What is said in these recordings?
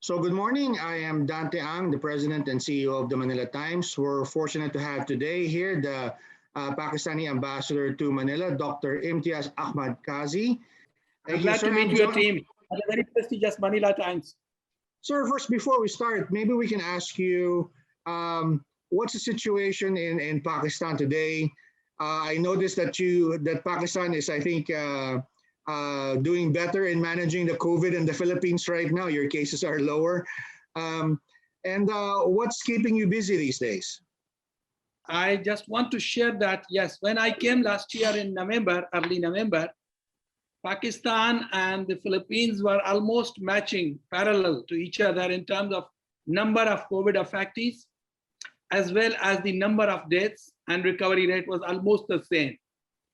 So good morning. I am Dante Ang, the President and CEO of the Manila Times. We're fortunate to have today here the Pakistani Ambassador to Manila, Dr. Imtiaz Ahmad Kazi. I'm glad to meet your team at the very prestigious Manila Times. Sir, first, before we start, maybe we can ask you, what's the situation in Pakistan today? I noticed that Pakistan is, I think, doing better in managing the COVID in the Philippines right now. Your cases are lower. And what's keeping you busy these days? I just want to share that, yes, when I came last year in November, early November, Pakistan and the Philippines were almost matching, parallel to each other in terms of number of COVID affectees, as well as the number of deaths, and recovery rate was almost the same.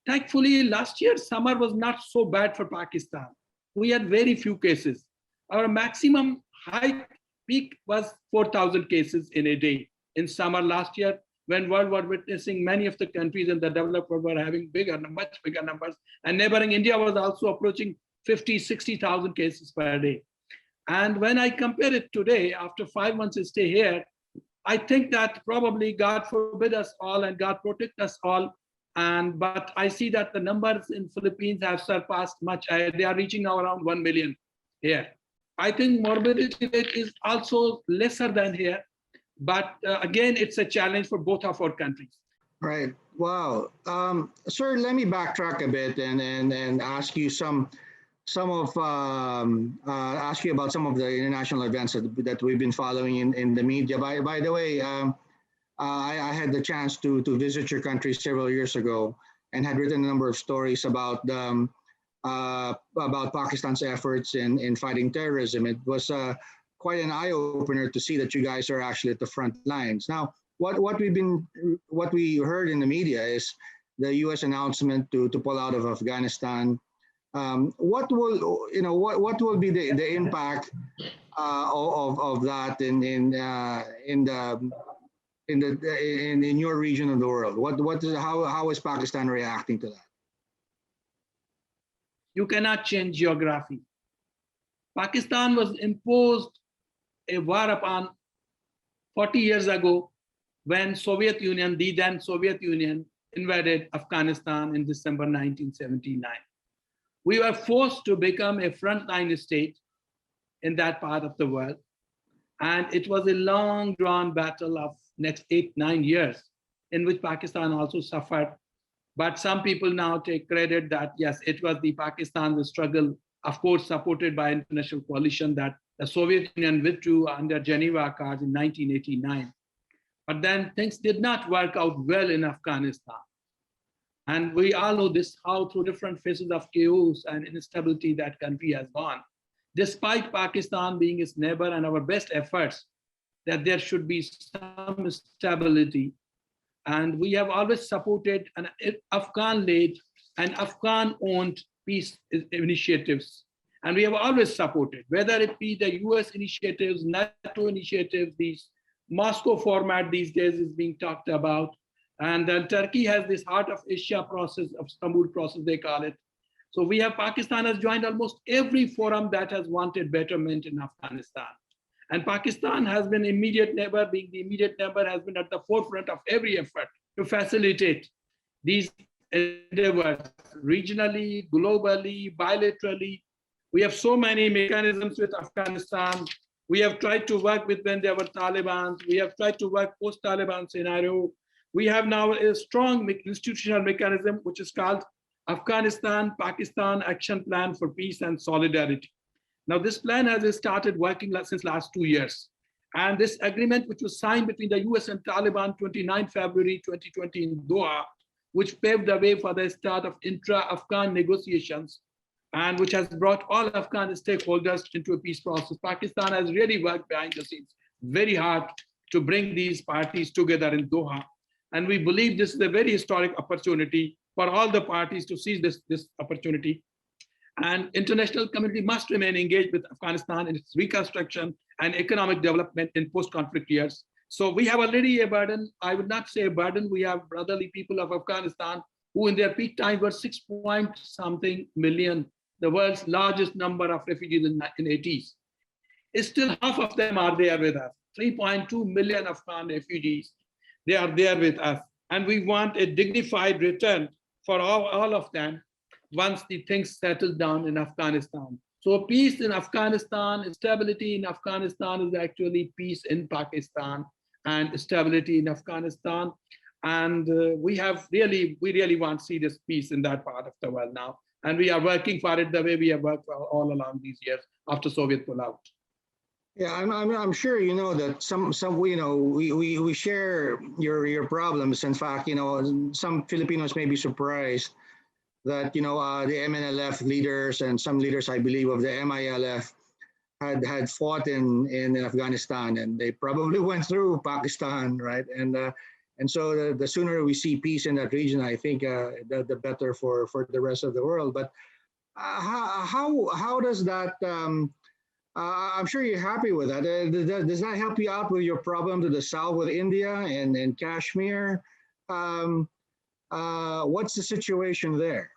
Thankfully, last year, summer was not so bad for Pakistan. We had very few cases. Our maximum high peak was 4,000 cases in a day in summer last year, when world was witnessing many of the countries in the developed world were having much bigger numbers. And neighboring India was also approaching 50, 60,000 cases per day. And when I compare it today, after 5 months of stay here, I think that probably God forbid us all and God protect us all. But I see that the numbers in Philippines have surpassed much. They are reaching now around 1 million here. I think morbidity rate is also lesser than here. But again, it's a challenge for both of our countries. Right. Wow. Sir, let me backtrack a bit and ask you ask you about some of the international events that we've been following in the media. By the way, I had the chance to visit your country several years ago and had written a number of stories about Pakistan's efforts in fighting terrorism. It was quite an eye-opener to see that you guys are actually at the front lines. Now, what we heard in the media is the U.S. announcement to pull out of Afghanistan. What will be the impact of that in your region of the world? How is Pakistan reacting to that? You cannot change geography. Pakistan was imposed a war upon 40 years ago when the then Soviet Union invaded Afghanistan in December 1979. We were forced to become a frontline state in that part of the world. And it was a long drawn battle of next 8-9 years in which Pakistan also suffered. But some people now take credit that, yes, it was the Pakistan's struggle, of course, supported by international coalition, that the Soviet Union withdrew under Geneva Accords in 1989. But then things did not work out well in Afghanistan. And we all know this, how through different phases of chaos and instability that country has gone. Despite Pakistan being its neighbor and our best efforts, that there should be some stability. And we have always supported an Afghan-led and Afghan-owned peace initiatives. And we have always supported, whether it be the US initiatives, NATO initiatives, these Moscow format these days is being talked about. And then Turkey has this Heart of Asia process, of Istanbul process, they call it. So Pakistan has joined almost every forum that has wanted betterment in Afghanistan. And Pakistan has been immediate neighbor, being the immediate neighbor, has been at the forefront of every effort to facilitate these endeavors regionally, globally, bilaterally. We have so many mechanisms with Afghanistan. We have tried to work with when there were Taliban. We have tried to work post-Taliban scenario. We have now a strong institutional mechanism, which is called Afghanistan-Pakistan Action Plan for Peace and Solidarity. Now, this plan has started working since last 2 years. And this agreement, which was signed between the US and Taliban 29 February 2020 in Doha, which paved the way for the start of intra-Afghan negotiations, and which has brought all Afghan stakeholders into a peace process. Pakistan has really worked behind the scenes very hard to bring these parties together in Doha. And we believe this is a very historic opportunity for all the parties to seize this opportunity. And international community must remain engaged with Afghanistan in its reconstruction and economic development in post-conflict years. So we have already a burden. I would not say a burden. We have brotherly people of Afghanistan who in their peak time were 6-point-something million, the world's largest number of refugees in 80s. Still half of them are there with us. 3.2 million Afghan refugees, they are there with us. And we want a dignified return for all of them once the things settle down in Afghanistan. So peace in Afghanistan, stability in Afghanistan is actually peace in Pakistan and stability in Afghanistan. And we really want to see this peace in that part of the world now. And we are working for it the way we have worked for all along these years after Soviet pullout. Yeah, I'm sure you know that some we share your problems. In fact, some Filipinos may be surprised that the MNLF leaders and some leaders, I believe, of the MILF had fought in Afghanistan, and they probably went through Pakistan, right? And so the sooner we see peace in that region, I think the better for the rest of the world. But how does that? I'm sure you're happy with that. Does that help you out with your problem to the south with India and Kashmir? What's the situation there?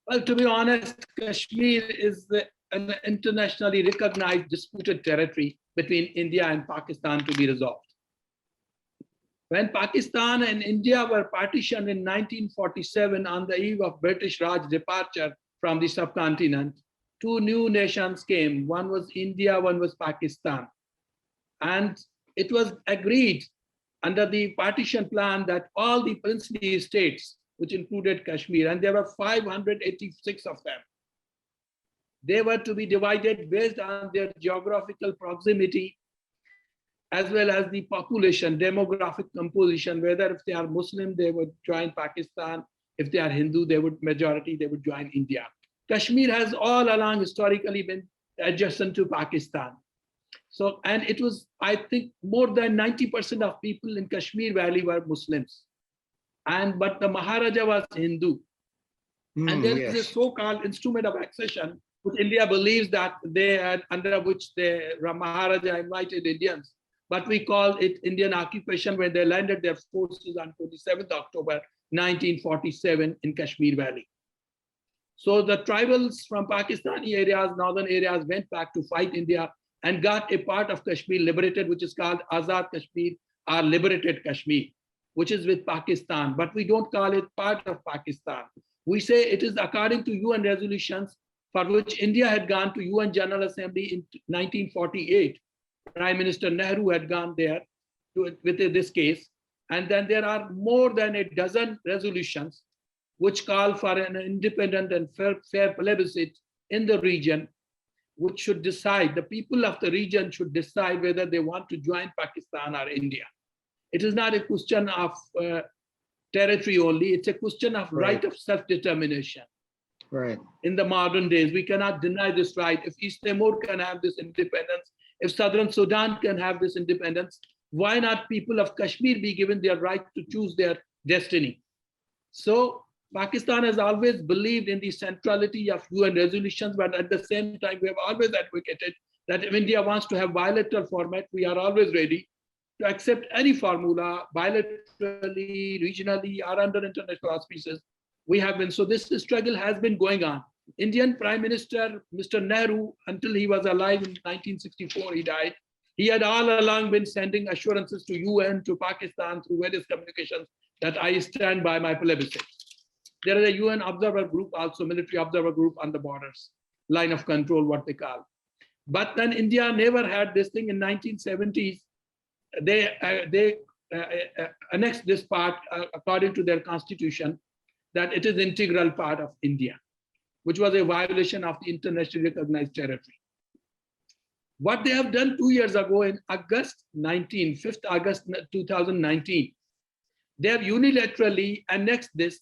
Well, to be honest, Kashmir is an internationally recognized disputed territory between India and Pakistan to be resolved. When Pakistan and India were partitioned in 1947 on the eve of British Raj departure from the subcontinent, two new nations came. One was India, one was Pakistan. And it was agreed under the partition plan that all the princely states, which included Kashmir, and there were 586 of them, they were to be divided based on their geographical proximity as well as the population, demographic composition, whether if they are Muslim, they would join Pakistan. If they are Hindu, they would join India. Kashmir has all along historically been adjacent to Pakistan. So, and it was, I think, more than 90% of people in Kashmir Valley were Muslims. But the Maharaja was Hindu. And there is a so-called instrument of accession, which India believes that they had, under which the Maharaja invited Indians. But we call it Indian occupation when they landed their forces on 27th October 1947 in Kashmir Valley. So the tribals from Pakistani areas, northern areas, went back to fight India and got a part of Kashmir liberated, which is called Azad Kashmir or Liberated Kashmir, which is with Pakistan. But we don't call it part of Pakistan. We say it is according to UN resolutions for which India had gone to UN General Assembly in 1948. Prime Minister Nehru had gone there with this case. And then there are more than a dozen resolutions which call for an independent and fair plebiscite in the region, which should decide, the people of the region should decide whether they want to join Pakistan or India. It is not a question of territory only, it's a question of right of self-determination. Right. In the modern days, we cannot deny this right. If East Timor can have this independence, if Southern Sudan can have this independence, why not people of Kashmir be given their right to choose their destiny? So Pakistan has always believed in the centrality of UN resolutions, but at the same time, we have always advocated that if India wants to have bilateral format, we are always ready to accept any formula, bilaterally, regionally, or under international auspices. We have been, so this struggle has been going on. Indian Prime Minister, Mr. Nehru, until he was alive in 1964, he died. He had all along been sending assurances to UN, to Pakistan, through various communications, that I stand by my plebiscite. There is a UN observer group, also military observer group on the borders, line of control, what they call. But then India never had this thing. In 1970s, they annexed this part according to their constitution, that it is integral part of India, which was a violation of the internationally recognized territory. What they have done 2 years ago in August 5th August 2019, they have unilaterally annexed this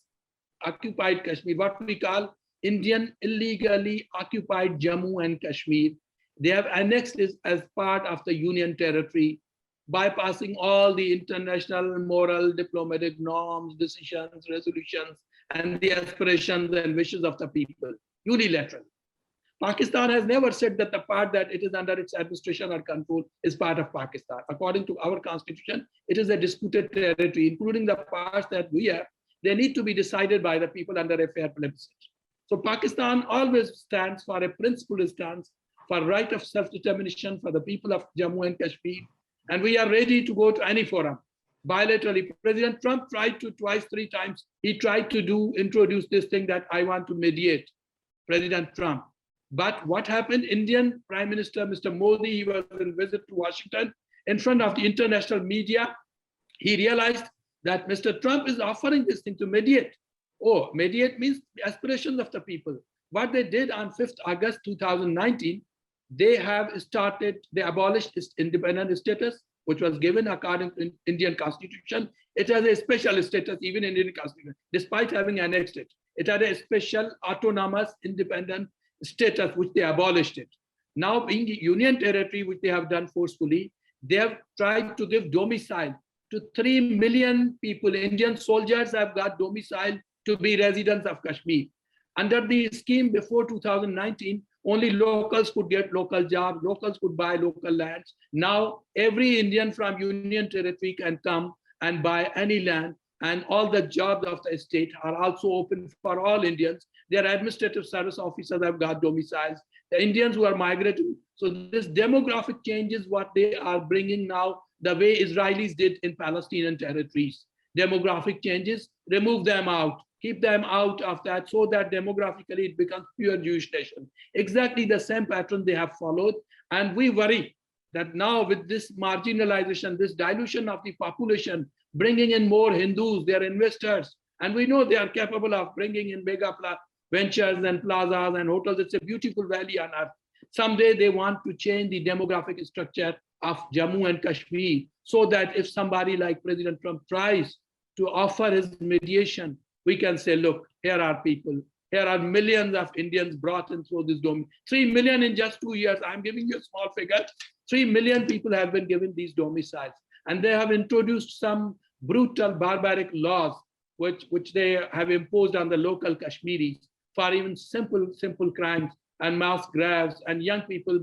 occupied Kashmir, what we call Indian illegally occupied Jammu and Kashmir. They have annexed this as part of the Union territory, bypassing all the international moral diplomatic norms, decisions, resolutions, and the aspirations and wishes of the people, unilaterally. Pakistan has never said that the part that it is under its administration or control is part of Pakistan. According to our constitution, it is a disputed territory, including the parts that we have. They need to be decided by the people under a fair plebiscite. So Pakistan always stands for a principled stance for right of self-determination for the people of Jammu and Kashmir. And we are ready to go to any forum bilaterally. President Trump tried to twice, three times. He tried to introduce this thing that I want to mediate, President Trump. But what happened? Indian Prime Minister, Mr. Modi, he was on visit to Washington. In front of the international media, he realized that Mr. Trump is offering this thing to mediate. Oh, mediate means the aspirations of the people. What they did on 5th August 2019, they abolished its independent status, which was given according to Indian Constitution. It has a special status, even in Indian Constitution, despite having annexed it. It had a special autonomous independent status, which they abolished it. Now, being a union territory, which they have done forcefully, they have tried to give domicile to 3 million people. Indian soldiers have got domicile to be residents of Kashmir. Under the scheme before 2019, only locals could get local jobs, locals could buy local lands. Now, every Indian from Union Territory can come and buy any land, and all the jobs of the state are also open for all Indians. Their administrative service officers have got domiciles. The Indians who are migrating. So this demographic change is what they are bringing now, the way Israelis did in Palestinian territories. Demographic changes, remove them out, keep them out of that, so that demographically it becomes pure Jewish nation. Exactly the same pattern they have followed. And we worry that now with this marginalization, this dilution of the population, bringing in more Hindus, they're investors, and we know they are capable of bringing in mega ventures and plazas and hotels. It's a beautiful valley on earth. Someday they want to change the demographic structure of Jammu and Kashmir, so that if somebody like President Trump tries to offer his mediation, we can say, look, here are people, here are millions of Indians brought in through this domain. 3 million in just 2 years. I'm giving you a small figure. 3 million people have been given these domiciles, and they have introduced some brutal, barbaric laws, which they have imposed on the local Kashmiris for even simple crimes and mass graves, and young people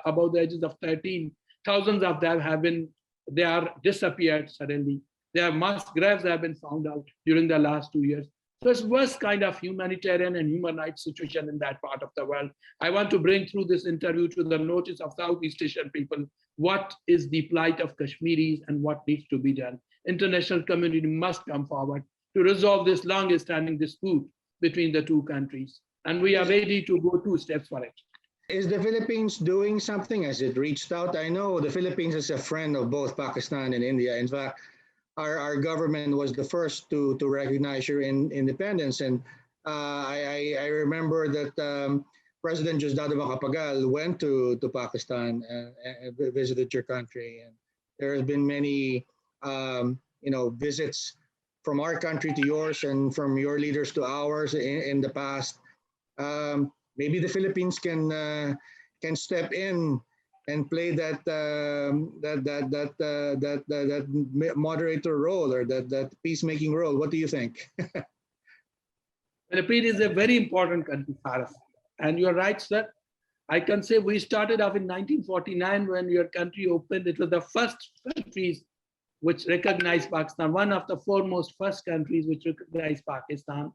above the ages of 13. Thousands of them they are disappeared suddenly. Their mass graves have been found out during the last 2 years. So it's worst kind of humanitarian and human rights situation in that part of the world. I want to bring through this interview to the notice of Southeast Asian people, what is the plight of Kashmiris and what needs to be done. International community must come forward to resolve this long-standing dispute between the two countries. And we are ready to go 2 steps for it. Is the Philippines doing something? Has it reached out? I know the Philippines is a friend of both Pakistan and India. In fact, our government was the first to recognize your independence. And I remember that President Diosdado Macapagal went to Pakistan and visited your country. And there has been many visits from our country to yours and from your leaders to ours in the past. Maybe the Philippines can step in and play that moderator role, or that peacemaking role. What do you think? Philippines is a very important country for us. And you're right, sir. I can say we started off in 1949 when your country opened. It was the first countries which recognized Pakistan, one of the foremost first countries which recognized Pakistan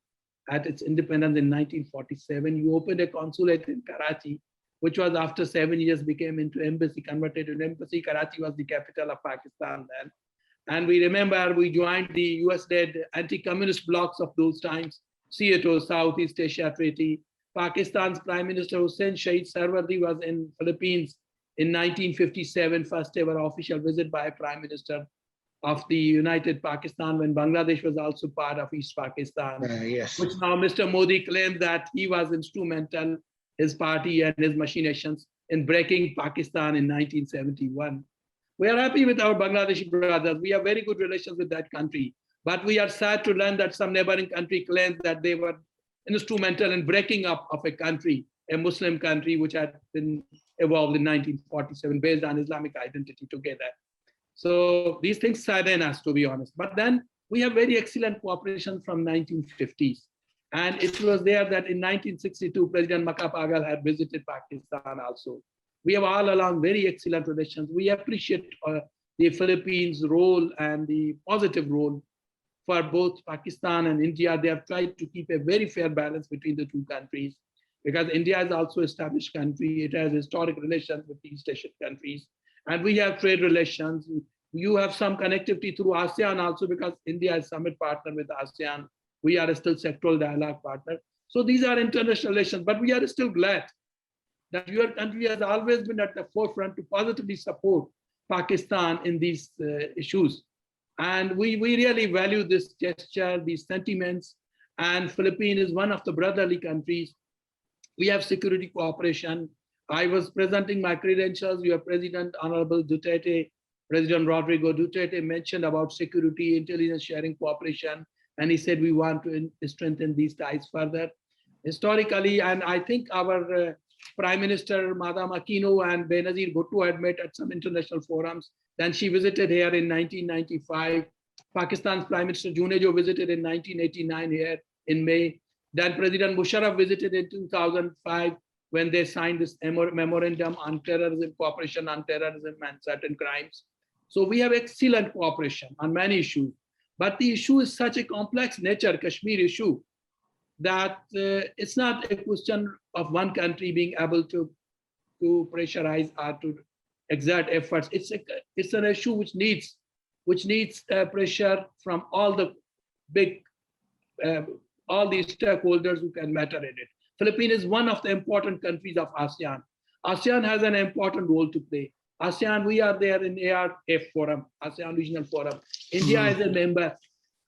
at its independence in 1947. You opened a consulate in Karachi, which was after 7 years became into embassy, converted to an embassy. Karachi was the capital of Pakistan then. And we remember we joined the US-led anti-communist blocs of those times, SEATO, Southeast Asia Treaty. Pakistan's Prime Minister Hussein Shahid Sarwardi was in Philippines in 1957, first ever official visit by a Prime Minister of the United Pakistan, when Bangladesh was also part of East Pakistan. Yes. Which now Mr. Modi claimed that he was instrumental, his party and his machinations, in breaking Pakistan in 1971. We are happy with our Bangladeshi brothers. We have very good relations with that country. But we are sad to learn that some neighboring country claims that they were instrumental in breaking up of a country, a Muslim country, which had been evolved in 1947 based on Islamic identity together. So these things sadden us, to be honest. But then we have very excellent cooperation from 1950s. And it was there that in 1962, President Macapagal had visited Pakistan also. We have all along very excellent relations. We appreciate the Philippines' role and the positive role for both Pakistan and India. They have tried to keep a very fair balance between the two countries. because India is also established country. It has historic relations with East Asian countries, and we have trade relations. You have some connectivity through ASEAN also, because India is summit partner with ASEAN. We are still sectoral dialogue partner. So these are international relations, but we are still glad that your country has always been at the forefront to positively support Pakistan in these issues. And we really value this gesture, these sentiments. And Philippines is one of the brotherly countries. We have security cooperation. I was presenting my credentials. Your President, Honorable Duterte, President Rodrigo Duterte mentioned about security, intelligence sharing cooperation. And he said we want to strengthen these ties further. Historically, and I think our Prime Minister Madam Aquino and Benazir Bhutto had met at some international forums. Then she visited here in 1995. Pakistan's Prime Minister Junejo visited in 1989 here in May. Then President Musharraf visited in 2005 when they signed this memorandum on terrorism, cooperation on terrorism and certain crimes. So we have excellent cooperation on many issues. But the issue is such a complex nature, Kashmir issue, that it's not a question of one country being able to pressurize or to exert efforts. It's an issue which needs pressure from all the big, all the stakeholders who can matter in it. Philippines is one of the important countries of ASEAN. ASEAN has an important role to play. ASEAN, we are there in ARF forum, ASEAN Regional Forum. India is a member.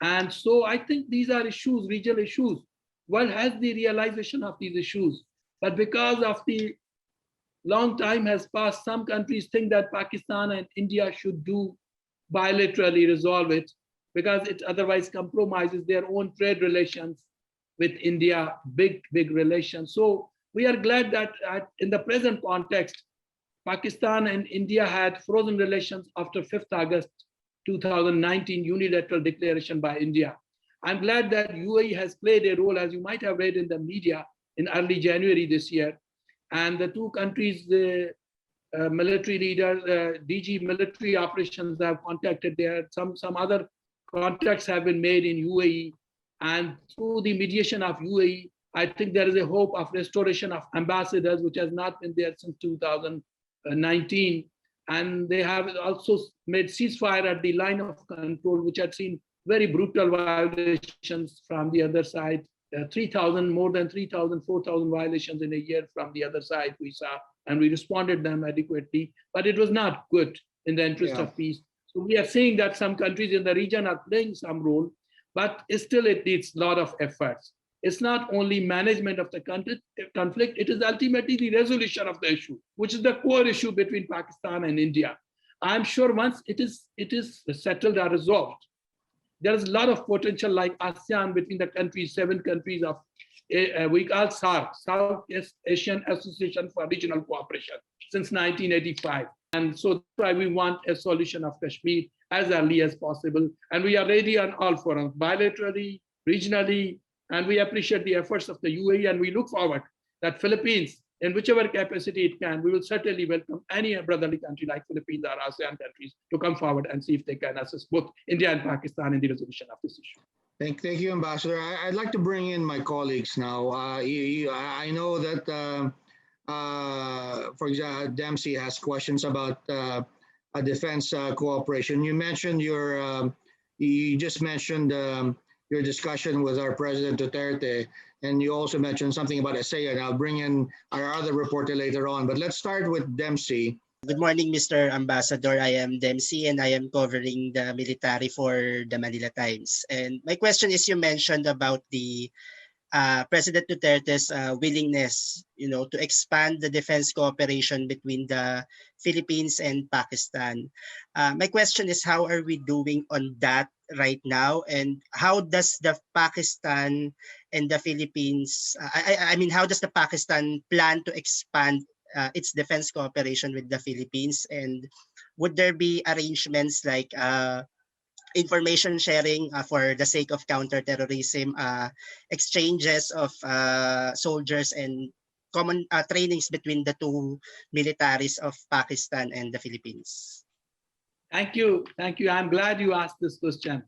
And so I think these are issues, regional issues. World has the realization of these issues. But because of the long time has passed, some countries think that Pakistan and India should do bilaterally resolve it, because it otherwise compromises their own trade relations with India, big relations. So we are glad that in the present context, Pakistan and India had frozen relations after 5th August 2019 unilateral declaration by India. I'm glad that UAE has played a role, as you might have read in the media, in early January this year. And the two countries, the military leaders, DG military operations have contacted there. Some other contacts have been made in UAE. And through the mediation of UAE, I think there is a hope of restoration of ambassadors, which has not been there since 2019. And they have also made ceasefire at the line of control, which had seen very brutal violations from the other side. 3,000, more than 3,000, 4,000 violations in a year from the other side we saw, and we responded them adequately, but it was not good in the interest of peace. So we are seeing that some countries in the region are playing some role, but still it needs a lot of efforts. It's not only management of the conflict, it is ultimately the resolution of the issue, which is the core issue between Pakistan and India. I'm sure once it is settled or resolved, there is a lot of potential like ASEAN between the countries, 7 countries of, we call SAARC, Southeast Asian Association for Regional Cooperation, since 1985. And so that's why we want a solution of Kashmir as early as possible. And we are ready on all forums, bilaterally, regionally, and we appreciate the efforts of the UAE, and we look forward that Philippines, in whichever capacity it can, we will certainly welcome any brotherly country like Philippines or ASEAN countries to come forward and see if they can assist both India and Pakistan in the resolution of this issue. Thank you, Ambassador. I'd like to bring in my colleagues now. I know that, for example, Dempsey has questions about a defense cooperation. You mentioned you just mentioned your discussion with our President Duterte, and you also mentioned something about ASEAN. I'll bring in our other reporter later on, but let's start with Dempsey. Good morning, Mr. Ambassador. I am Dempsey, and I am covering the military for the Manila Times. And my question is, you mentioned about the President Duterte's willingness, to expand the defense cooperation between the Philippines and Pakistan. My question is, how are we doing on that right now, and how does the Pakistan and the Philippines? I mean, how does the Pakistan plan to expand its defense cooperation with the Philippines, and would there be arrangements like information sharing for the sake of counterterrorism, exchanges of soldiers, and common trainings between the two militaries of Pakistan and the Philippines? Thank you. I'm glad you asked this question.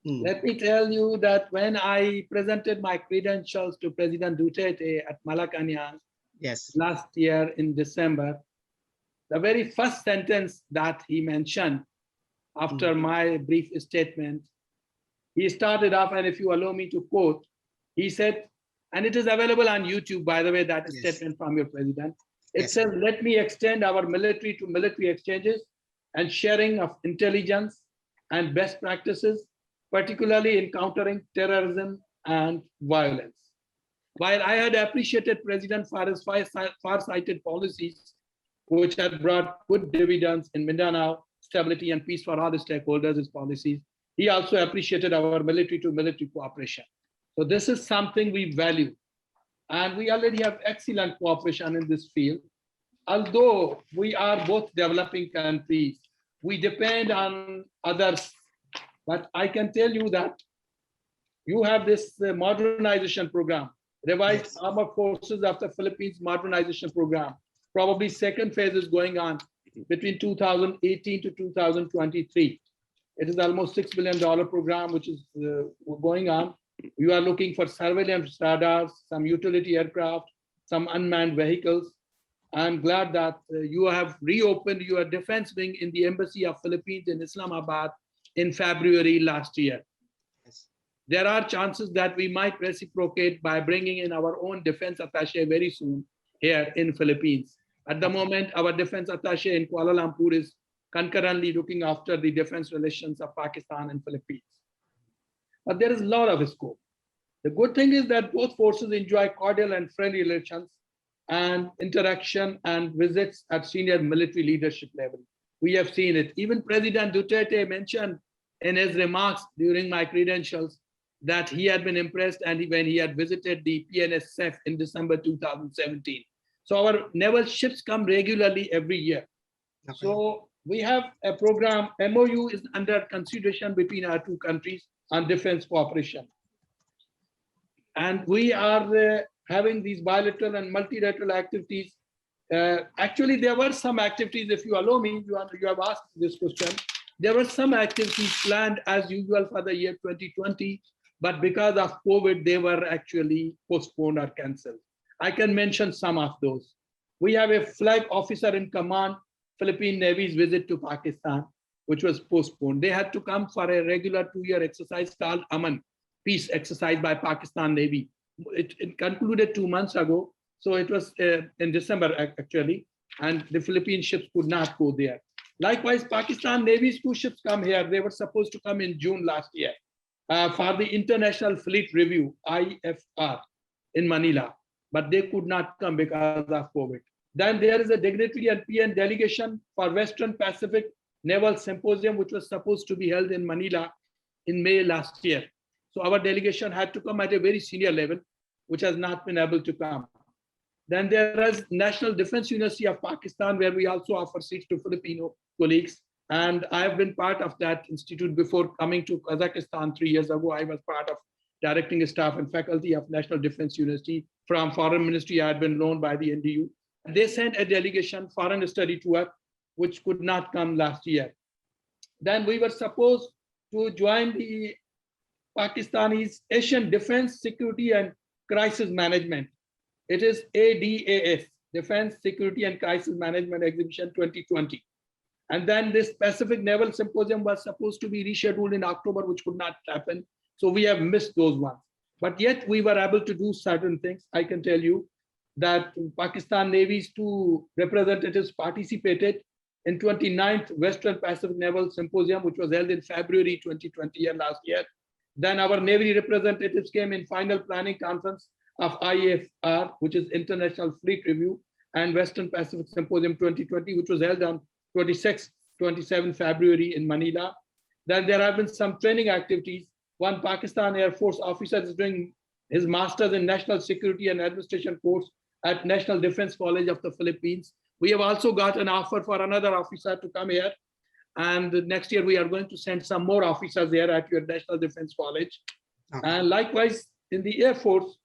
Let me tell you that when I presented my credentials to President Duterte at Malacanang Yes. last year in December, the very first sentence that he mentioned after my brief statement, he started off, and if you allow me to quote, he said, and it is available on YouTube, by the way, that Yes. statement from your president. It Yes. says, let me extend our military to military exchanges and sharing of intelligence and best practices, particularly in countering terrorism and violence. While I had appreciated President for his far-sighted policies, which had brought good dividends in Mindanao, stability and peace for all the stakeholders, his policies, he also appreciated our military to military cooperation. So this is something we value. And we already have excellent cooperation in this field. Although we are both developing countries, we depend on others. But I can tell you that you have this modernization program, revised Yes. armed forces of the Philippines modernization program. Probably second phase is going on between 2018 to 2023. It is almost $6 billion program, which is going on. You are looking for surveillance radars, some utility aircraft, some unmanned vehicles. I'm glad that you have reopened your defense wing in the Embassy of Philippines in Islamabad in February last year. Yes. There are chances that we might reciprocate by bringing in our own defense attaché very soon here in Philippines. At the moment, our defense attaché in Kuala Lumpur is concurrently looking after the defense relations of Pakistan and Philippines. But there is a lot of scope. The good thing is that both forces enjoy cordial and friendly relations and interaction and visits at senior military leadership level. We have seen it. Even President Duterte mentioned in his remarks during my credentials that he had been impressed and when he had visited the PNSF in December 2017. So our naval ships come regularly every year. Okay. So we have a program, MOU is under consideration between our two countries on defense cooperation. And we are having these bilateral and multilateral activities. Actually, there were some activities, if you allow me, you have asked this question. There were some activities planned as usual for the year 2020, but because of COVID, they were actually postponed or canceled. I can mention some of those. We have a flag officer in command, Philippine Navy's visit to Pakistan, which was postponed. They had to come for a regular 2-year exercise called Aman, peace exercise by Pakistan Navy. It concluded 2 months ago. So it was in December actually, and the Philippine ships could not go there. Likewise, Pakistan Navy's 2 ships come here. They were supposed to come in June last year for the International Fleet Review, IFR, in Manila, but they could not come because of COVID. Then there is a dignitary and PN delegation for Western Pacific Naval Symposium, which was supposed to be held in Manila in May last year. So our delegation had to come at a very senior level, which has not been able to come. Then there is National Defense University of Pakistan, where we also offer seats to Filipino colleagues. And I have been part of that institute before coming to Kazakhstan 3 years ago. I was part of directing staff and faculty of National Defense University. From Foreign Ministry, I had been loaned by the NDU. They sent a delegation, foreign study tour, which could not come last year. Then we were supposed to join the Pakistani's Asian Defense, Security and Crisis Management. It is ADAS, Defense, Security and Crisis Management Exhibition 2020. And then this Pacific Naval Symposium was supposed to be rescheduled in October, which could not happen. So we have missed those ones. But yet we were able to do certain things. I can tell you that Pakistan Navy's 2 representatives participated in 29th Western Pacific Naval Symposium, which was held in February 2020 last year. Then our Navy representatives came in final planning conference of IFR, which is International Fleet Review, and Western Pacific Symposium 2020, which was held on 27 February in Manila. Then there have been some training activities. One Pakistan Air Force officer is doing his master's in National Security and Administration course at National Defense College of the Philippines. We have also got an offer for another officer to come here. And next year, we are going to send some more officers here at your National Defense College. Okay. And likewise, in the Air Force,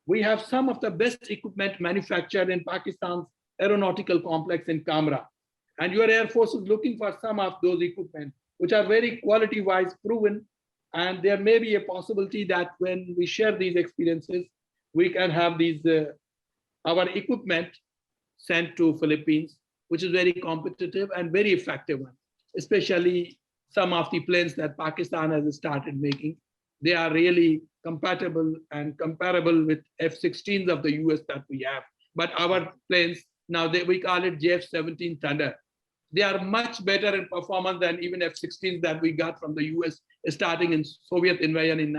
we have some of the best equipment manufactured in Pakistan's aeronautical complex in Kamra. And your Air Force is looking for some of those equipment, which are very quality-wise proven And there may be a possibility that when we share these experiences, we can have these our equipment sent to Philippines, which is very competitive and very effective one, especially some of the planes that Pakistan has started making. They are really compatible and comparable with F-16s of the US that we have. But our planes, now we call it JF-17 Thunder. They are much better in performance than even F-16s that we got from the US starting in Soviet invasion in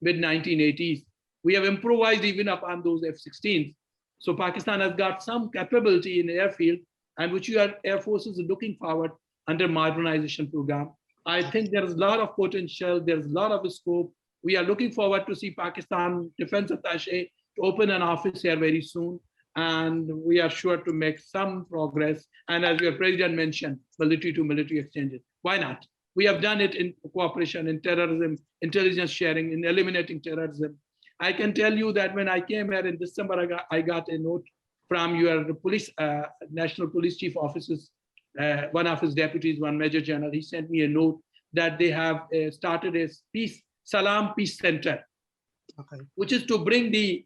mid-1980s. We have improvised even upon those F-16s. So Pakistan has got some capability in the airfield, and which your Air Force is looking forward under modernization program. I think there is a lot of potential. There's a lot of scope. We are looking forward to see Pakistan Defense Attaché to open an office here very soon. And we are sure to make some progress. And as your president mentioned, military to military exchanges. Why not? We have done it in cooperation in terrorism, intelligence sharing, in eliminating terrorism. I can tell you that when I came here in December, I got a note from your police, National Police Chief Offices, one of his deputies, one Major General. He sent me a note that they have started a Salam Peace Center, which is to bring the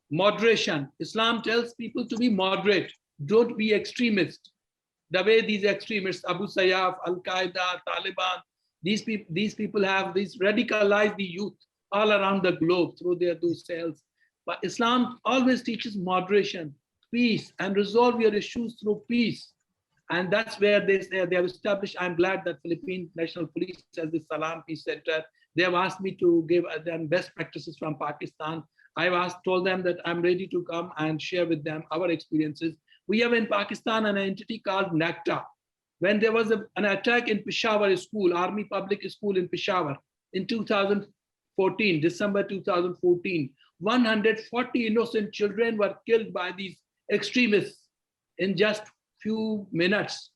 moderation. Islam tells people to be moderate, don't be extremist. The way these extremists, Abu Sayyaf, Al-Qaeda, Taliban, these people have radicalized the youth all around the globe through those cells. But Islam always teaches moderation, peace, and resolve your issues through peace. And that's where they have established. I'm glad that Philippine National Police has this Salam Peace Center. They have asked me to give them best practices from Pakistan. I've told them that I'm ready to come and share with them our experiences. We have in Pakistan an entity called NACTA. When there was an attack in Peshawar school, Army Public School in Peshawar in 2014, December 2014, 140 innocent children were killed by these extremists in just few minutes.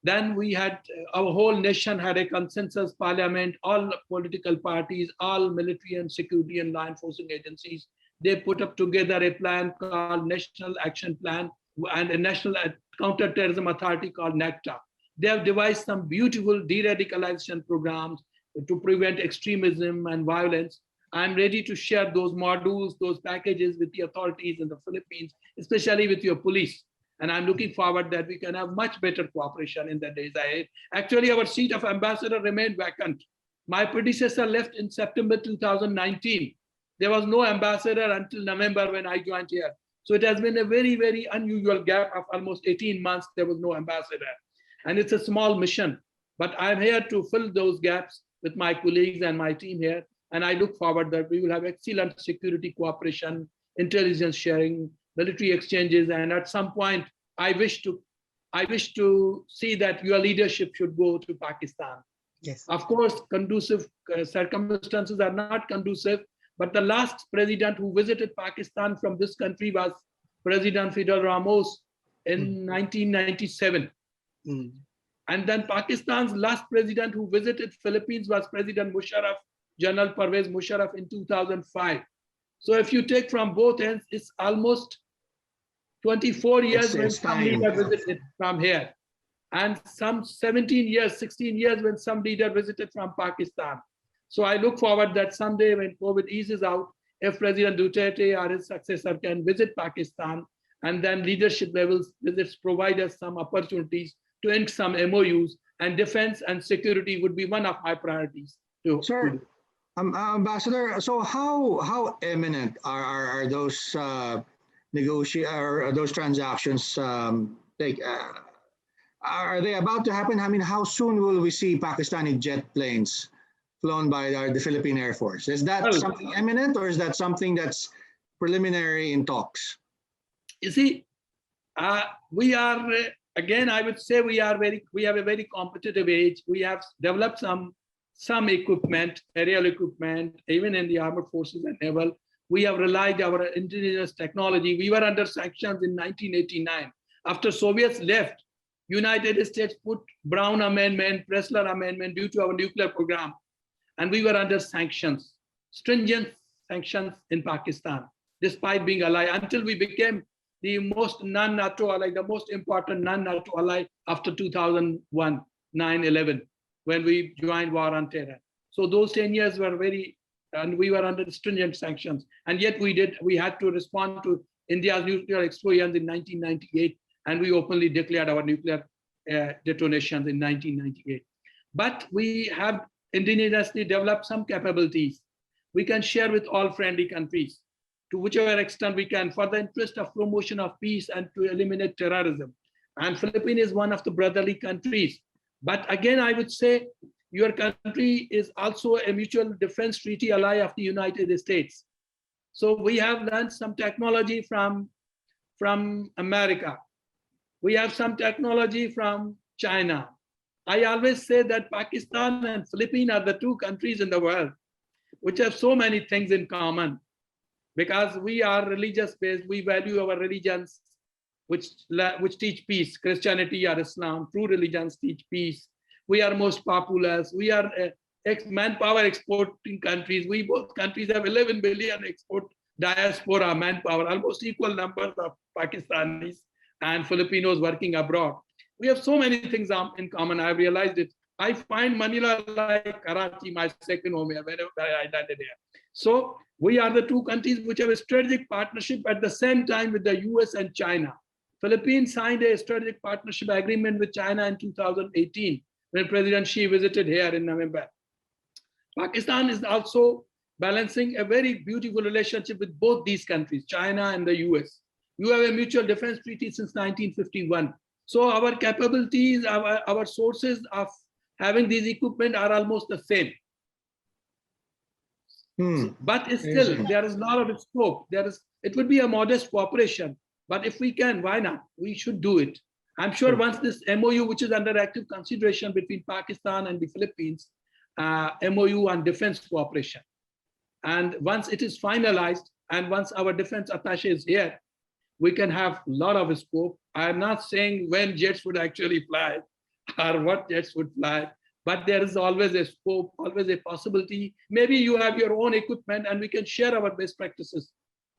Then we had, our whole nation had a consensus parliament, all political parties, all military and security and law enforcement agencies. They put up together a plan called National Action Plan and a National Counterterrorism Authority called NACTA. They have devised some beautiful de-radicalization programs to prevent extremism and violence. I'm ready to share those modules, those packages with the authorities in the Philippines, especially with your police. And I'm looking forward that we can have much better cooperation in the days ahead. Actually, our seat of ambassador remained vacant. My predecessor left in September 2019. There was no ambassador until November when I joined here. So it has been a very, very unusual gap of almost 18 months. There was no ambassador. And it's a small mission. But I'm here to fill those gaps with my colleagues and my team here. And I look forward that we will have excellent security cooperation, intelligence sharing, military exchanges, and at some point, I wish to see that your leadership should go to Pakistan. Yes. Of course, conducive circumstances are not conducive, but the last president who visited Pakistan from this country was President Fidel Ramos in 1997. And then Pakistan's last president who visited Philippines was President Musharraf, General Pervez Musharraf in 2005. So if you take from both ends, it's almost 24 years when some leader visited from here, and some 17 years, 16 years when some leader visited from Pakistan. So I look forward that someday when COVID eases out, if President Duterte or his successor can visit Pakistan, and then leadership levels visits provide us some opportunities to ink some MOUs, and defense and security would be one of my priorities. Sir, Ambassador, so how imminent are those those transactions? Are they about to happen? I mean, how soon will we see Pakistani jet planes flown by the Philippine Air Force? Is that something imminent, or is that something that's preliminary in talks? You see, we are, again, I would say we have a very competitive age. We have developed some equipment, aerial equipment, even in the armed forces and naval. We have relied on our intelligence technology. We were under sanctions in 1989. After Soviets left, United States put Brown Amendment, Pressler Amendment due to our nuclear program. And we were under sanctions, stringent sanctions in Pakistan, despite being ally, until we became the most non-NATO ally, the most important non-NATO ally after 2001, 9/11, when we joined war on terror. So those 10 years were and we were under stringent sanctions. And yet we had to respond to India's nuclear explosions in 1998, and we openly declared our nuclear detonations in 1998. But we have indigenously developed some capabilities we can share with all friendly countries to whichever extent we can for the interest of promotion of peace and to eliminate terrorism. And Philippines is one of the brotherly countries. But again, I would say your country is also a mutual defense treaty ally of the United States. So we have learned some technology from America. We have some technology from China. I always say that Pakistan and Philippines are the two countries in the world which have so many things in common, because we are religious based. We value our religions which teach peace. Christianity or Islam, true religions teach peace. We are most populous. We are manpower exporting countries. We both countries have 11 billion export diaspora manpower, almost equal numbers of Pakistanis and Filipinos working abroad. We have so many things in common. I've realized it. I find Manila like Karachi, my second home here, whenever I landed here. So we are the two countries which have a strategic partnership at the same time with the US and China. Philippines signed a strategic partnership agreement with China in 2018 when President Xi visited here in November. Pakistan is also balancing a very beautiful relationship with both these countries, China and the US. You have a mutual defense treaty since 1951. So our capabilities, our sources of having these equipment are almost the same. But still, there is a lot of scope. It would be a modest cooperation, but if we can, why not? We should do it. I'm sure once this MOU, which is under active consideration between Pakistan and the Philippines, MOU on defense cooperation, and once it is finalized, and once our defense attaché is here, we can have a lot of scope. I am not saying when jets would actually fly or what jets would fly, but there is always a scope, always a possibility. Maybe you have your own equipment and we can share our best practices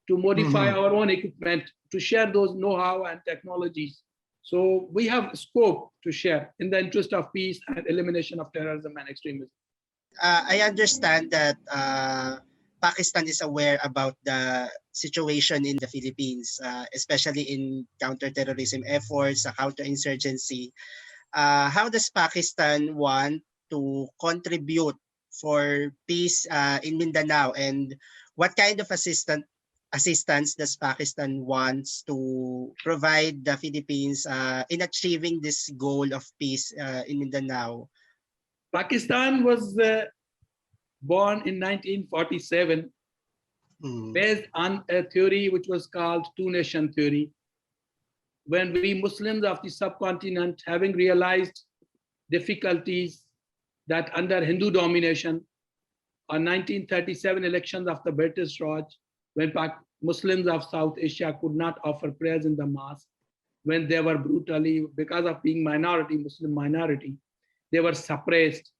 to modify our own equipment, to share those know-how and technologies. So we have scope to share in the interest of peace and elimination of terrorism and extremism. I understand that Pakistan is aware about the situation in the Philippines, especially in counterterrorism efforts, counterinsurgency. How does Pakistan want to contribute for peace in Mindanao, and what kind of assistance does Pakistan wants to provide the Philippines in achieving this goal of peace in Mindanao? Pakistan was born in 1947 based on a theory which was called two-nation theory. When we Muslims of the subcontinent, having realized difficulties that under Hindu domination, on 1937 elections of the British Raj, when Muslims of South Asia could not offer prayers in the mosque, when they were brutally, because of being minority, Muslim minority, they were suppressed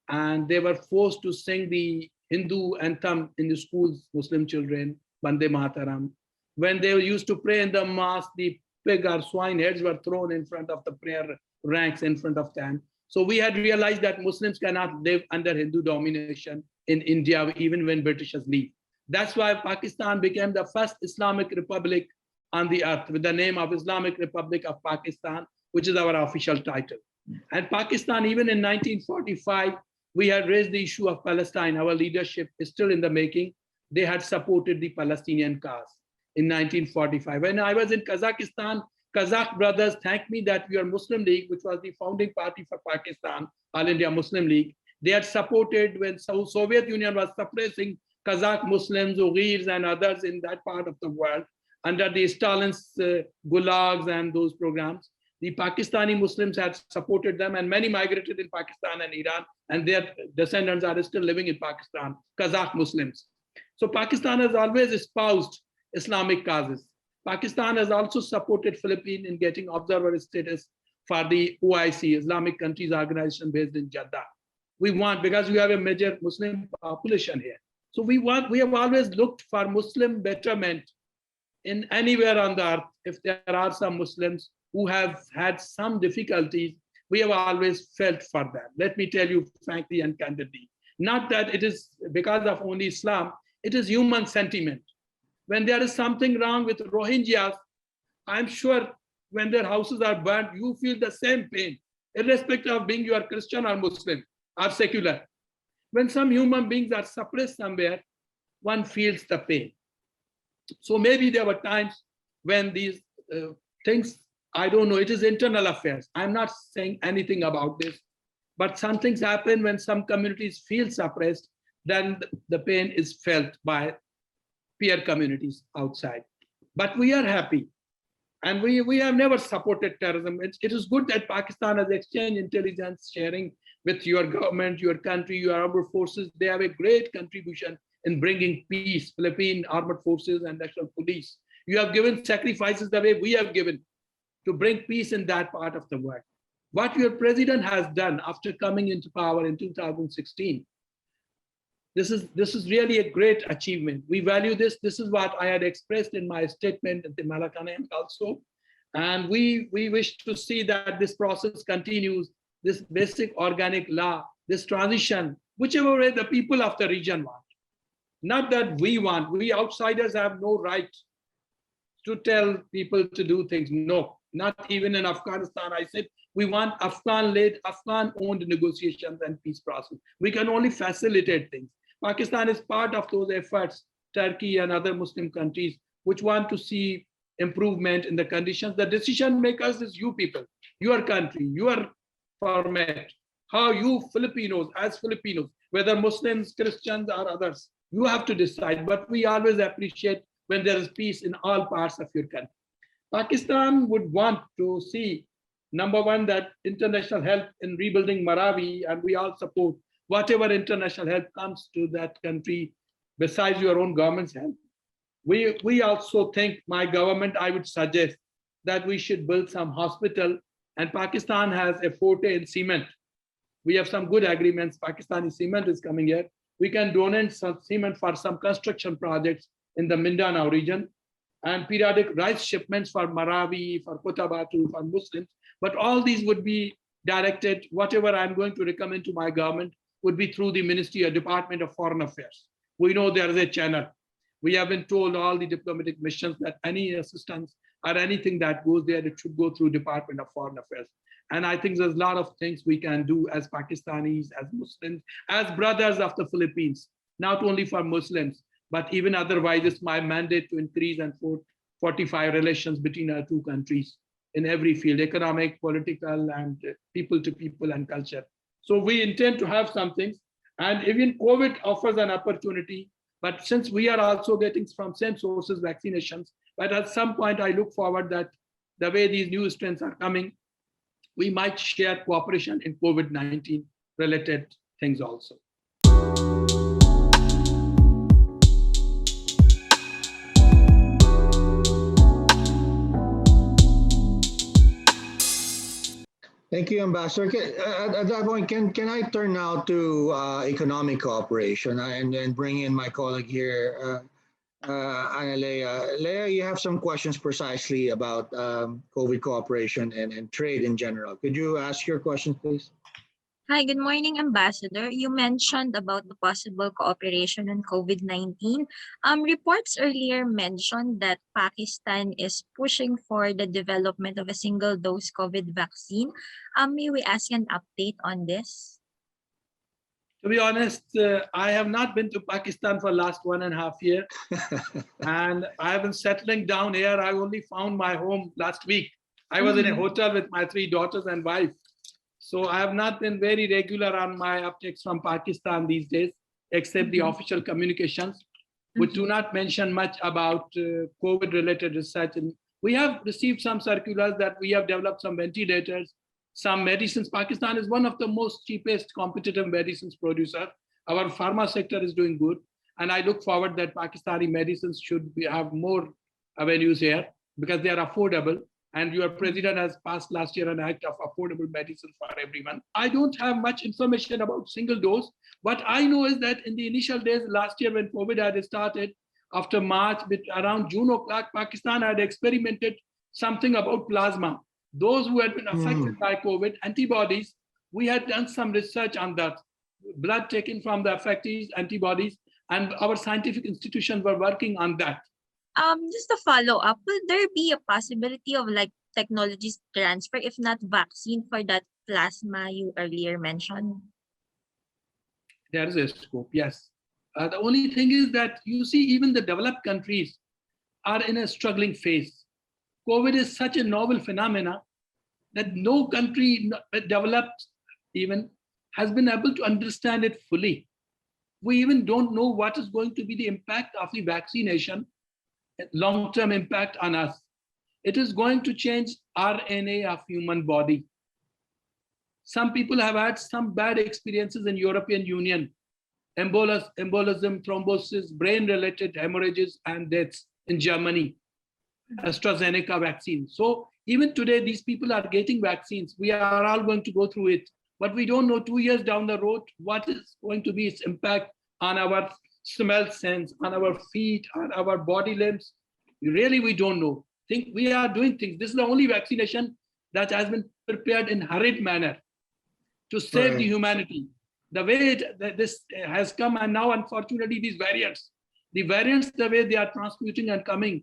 and they were forced to sing the Hindu anthem in the schools, Muslim children, Bande Mataram. When they used to pray in the mosque, the pig or swine heads were thrown in front of the prayer ranks in front of them. So we had realized that Muslims cannot live under Hindu domination in India, even when Britishers leave. That's why Pakistan became the first Islamic Republic on the earth with the name of Islamic Republic of Pakistan, which is our official title. And Pakistan, even in 1945, we had raised the issue of Palestine. Our leadership is still in the making. They had supported the Palestinian cause in 1945. When I was in Kazakhstan, Kazakh brothers thanked me that your Muslim League, which was the founding party for Pakistan, All India Muslim League, they had supported when Soviet Union was suppressing Kazakh Muslims, Uyghurs and others in that part of the world under the Stalin's gulags and those programs. The Pakistani Muslims had supported them, and many migrated in Pakistan and Iran, and their descendants are still living in Pakistan, Kazakh Muslims. So Pakistan has always espoused Islamic causes. Pakistan has also supported Philippines in getting observer status for the OIC, Islamic Countries Organization based in Jeddah. We want, because we have a major Muslim population here. So we have always looked for Muslim betterment in anywhere on the earth. If there are some Muslims who have had some difficulties, we have always felt for them. Let me tell you frankly and candidly, Not that it is because of only Islam, it is human sentiment. When there is something wrong with Rohingyas, I'm sure when their houses are burnt, you feel the same pain, irrespective of being you are Christian or Muslim or secular. When some human beings are suppressed somewhere, one feels the pain. So maybe there were times when these things, I don't know, it is internal affairs. I'm not saying anything about this, but some things happen when some communities feel suppressed, then the pain is felt by peer communities outside. But we are happy. And we have never supported terrorism. It is good that Pakistan has exchanged intelligence sharing with your government, your country, your armed forces. They have a great contribution in bringing peace, Philippine armed forces and national police. You have given sacrifices the way we have given to bring peace in that part of the world. What your president has done after coming into power in 2016, this is really a great achievement. We value this. This is what I had expressed in my statement at the Malakanam also. And we wish to see that this process continues, this basic organic law, this transition, whichever way the people of the region want. Not that we want, we outsiders have no right to tell people to do things. No, not even in Afghanistan. I said, we want Afghan-led, Afghan-owned negotiations and peace process. We can only facilitate things. Pakistan is part of those efforts, Turkey and other Muslim countries, which want to see improvement in the conditions. The decision makers is you people, your country, your format, how you Filipinos, as Filipinos, whether Muslims, Christians, or others, you have to decide. But we always appreciate when there is peace in all parts of your country. Pakistan would want to see, number one, that international help in rebuilding Marawi, and we all support whatever international help comes to that country besides your own government's help. We also think, my government, I would suggest that we should build some hospital, and Pakistan has a forte in cement. We have some good agreements. Pakistani cement is coming here. We can donate some cement for some construction projects in the Mindanao region, and periodic rice shipments for Marawi, for Cotabato, for Muslims. But all these would be directed, whatever I'm going to recommend to my government would be through the Ministry or Department of Foreign Affairs. We know there is a channel. We have been told all the diplomatic missions that any assistance or anything that goes there, it should go through Department of Foreign Affairs. And I think there's a lot of things we can do as Pakistanis, as Muslims, as brothers of the Philippines, not only for Muslims, but even otherwise. It's my mandate to increase and fortify relations between our two countries in every field, economic, political, and people to people and culture. So we intend to have some things, and even COVID offers an opportunity, but since we are also getting from same sources vaccinations, but at some point I look forward that the way these new strains are coming, we might share cooperation in COVID-19 related things also. Thank you, Ambassador. At that point, can I turn now to economic cooperation and bring in my colleague here, Ana Leia. Leia, you have some questions precisely about COVID cooperation and trade in general. Could you ask your questions, please? Hi, good morning, Ambassador. You mentioned about the possible cooperation on COVID-19. Reports earlier mentioned that Pakistan is pushing for the development of a single-dose COVID vaccine. May we ask an update on this? To be honest, I have not been to Pakistan for the last 1.5 years. And I have been settling down here. I only found my home last week. I was in a hotel with my 3 daughters and wife. So I have not been very regular on my updates from Pakistan these days, except the official communications, which do not mention much about COVID-related research. And we have received some circulars that we have developed some ventilators, some medicines. Pakistan is one of the most cheapest competitive medicines producer. Our pharma sector is doing good. And I look forward that Pakistani medicines should have more avenues here because they are affordable. And your president has passed last year an act of affordable medicine for everyone. I don't have much information about single dose. What I know is that in the initial days last year when COVID had started, after March, around June o'clock, Pakistan had experimented something about plasma. Those who had been affected by COVID, antibodies, we had done some research on that. blood taken from the affectees, antibodies, and our scientific institutions were working on that. Just a follow up, will there be a possibility of like technologies transfer, if not vaccine, for that plasma you earlier mentioned? There is a scope, yes. The only thing is that you see, even the developed countries are in a struggling phase. COVID is such a novel phenomena that no country developed even has been able to understand it fully. We even don't know what is going to be the impact of the vaccination, long-term impact on us. It is going to change RNA of human body. Some people have had some bad experiences in European Union, embolism, thrombosis, brain-related hemorrhages, and deaths in Germany, AstraZeneca vaccine. So even today, these people are getting vaccines. We are all going to go through it, but we don't know 2 years down the road what is going to be its impact on our smell sense, on our feet, on our body limbs. Really, we don't know. Think we are doing things. This is the only vaccination that has been prepared in hurried manner to save the humanity. The way this has come, and now unfortunately these variants, the way they are transmuting and coming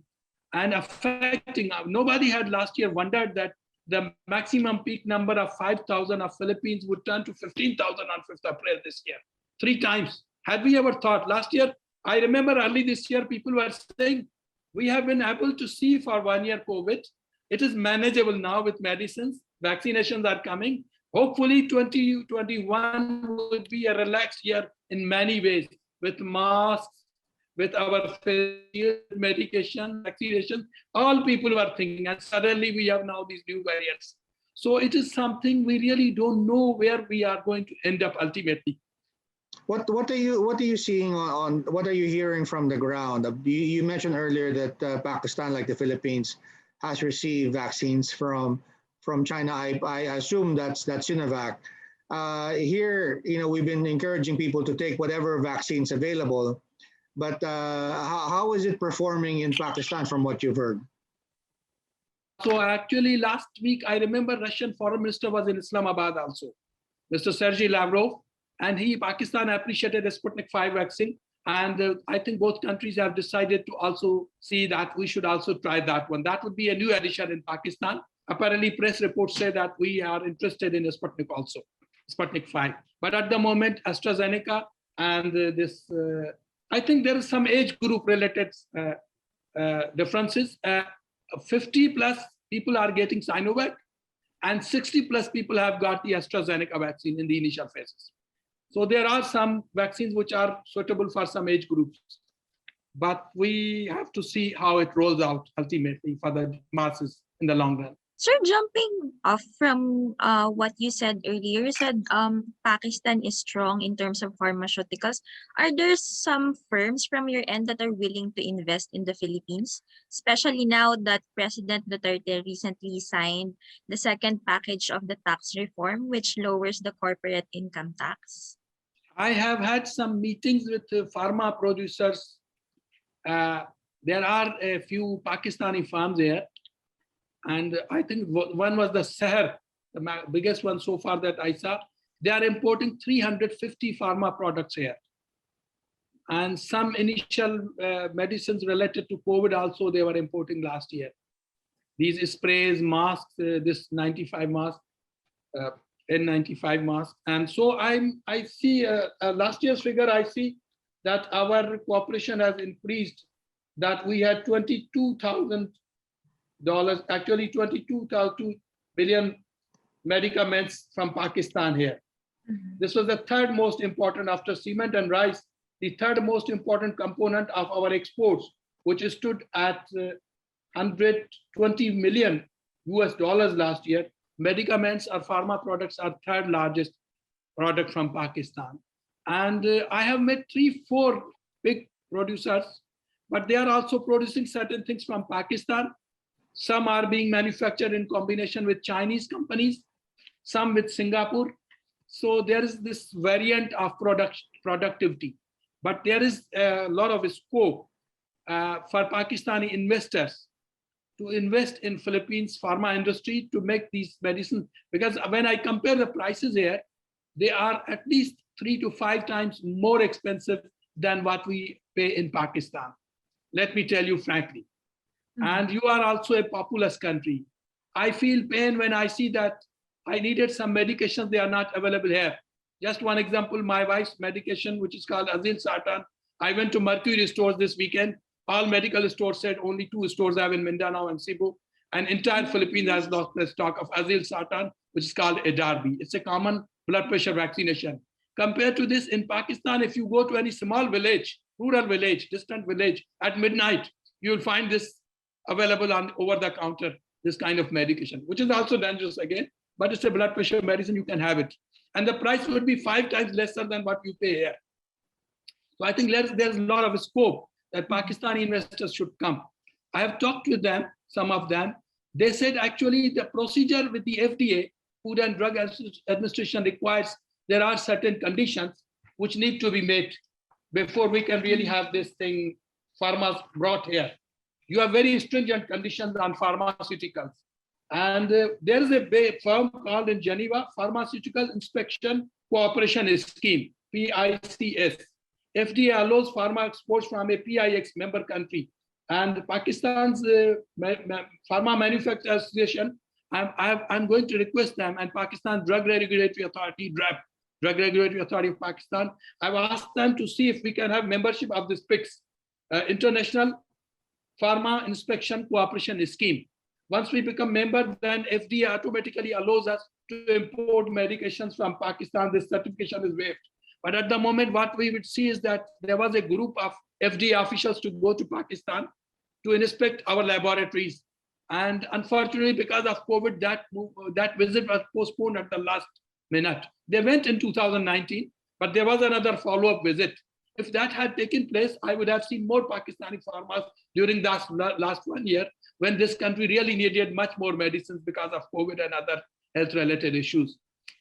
and affecting. Nobody had last year wondered that the maximum peak number of 5,000 of Philippines would turn to 15,000 on 5th April this year. 3 times. Had we ever thought? Last year, I remember early this year, people were saying, we have been able to see for 1 year COVID. It is manageable now with medicines. Vaccinations are coming. Hopefully 2021 would be a relaxed year in many ways, with masks, with our medication, vaccination. All people were thinking, and suddenly we have now these new variants. So it is something we really don't know where we are going to end up ultimately. What are you seeing on what are you hearing from the ground? You mentioned earlier that Pakistan, like the Philippines, has received vaccines from China. I assume that's Sinovac. Here, we've been encouraging people to take whatever vaccines available, but how is it performing in Pakistan from what you've heard? So actually, last week I remember Russian Foreign Minister was in Islamabad also, Mr. Sergei Lavrov. And Pakistan appreciated the Sputnik 5 vaccine. And I think both countries have decided to also see that we should also try that one. That would be a new addition in Pakistan. Apparently, press reports say that we are interested in a Sputnik also, Sputnik 5. But at the moment, AstraZeneca and I think there is some age group related differences. 50 plus people are getting Sinovac and 60 plus people have got the AstraZeneca vaccine in the initial phases. So there are some vaccines which are suitable for some age groups, but we have to see how it rolls out ultimately for the masses in the long run. Sir, jumping off from what you said earlier, you said Pakistan is strong in terms of pharmaceuticals. Are there some firms from your end that are willing to invest in the Philippines, especially now that President Duterte recently signed the second package of the tax reform, which lowers the corporate income tax? I have had some meetings with pharma producers. There are a few Pakistani firms here. And I think one was the Seher, the biggest one so far that I saw. They are importing 350 pharma products here. And some initial medicines related to COVID also they were importing last year. These sprays, masks, this 95 mask, N95 mask. And so I see last year's figure, I see that our cooperation has increased, that we had $22,000, actually 22 billion medicaments from Pakistan here. Mm-hmm. This was the third most important after cement and rice, the third most important component of our exports, which stood at $120 million last year. Medicaments or pharma products are third largest product from Pakistan. And I have met 3-4 big producers, but they are also producing certain things from Pakistan. Some are being manufactured in combination with Chinese companies, some with Singapore. So there is this variant of productivity, but there is a lot of scope for Pakistani investors to invest in Philippines pharma industry to make these medicines. Because when I compare the prices here, they are at least 3 to 5 times more expensive than what we pay in Pakistan. Let me tell you frankly. And you are also a populous country. I feel pain when I see that I needed some medications, they are not available here. Just one example, my wife's medication, which is called Azil Sartan. I went to Mercury stores this weekend. All medical stores said only 2 stores have in Mindanao and Cebu. And entire Philippines has lost the stock of Azil Sartan, which is called Edarbi. It's a common blood pressure vaccination. Compared to this, in Pakistan, if you go to any small village, rural village, distant village, at midnight, you'll find this available on over the counter, this kind of medication, which is also dangerous again, but it's a blood pressure medicine, you can have it. And the price would be 5 times lesser than what you pay here. So I think there's a lot of scope that Pakistani investors should come. I have talked with them, some of them. They said actually the procedure with the FDA, Food and Drug Administration, requires there are certain conditions which need to be met before we can really have this thing, pharmas brought here. You have very stringent conditions on pharmaceuticals. And there is a firm called in Geneva, Pharmaceutical Inspection Cooperation Scheme, PICS. FDA allows pharma exports from a PIX member country. And Pakistan's Pharma Manufacturers Association, I'm going to request them, and Pakistan Drug Regulatory Authority, DRAP, Drug Regulatory Authority of Pakistan, I've asked them to see if we can have membership of this PICS, International Pharma Inspection Cooperation Scheme. Once we become member, then FDA automatically allows us to import medications from Pakistan. This certification is waived. But at the moment, what we would see is that there was a group of FDA officials to go to Pakistan to inspect our laboratories. And unfortunately, because of COVID, that visit was postponed at the last minute. They went in 2019, but there was another follow-up visit. If that had taken place, I would have seen more Pakistani farmers during that last 1 year, when this country really needed much more medicines because of COVID and other health-related issues.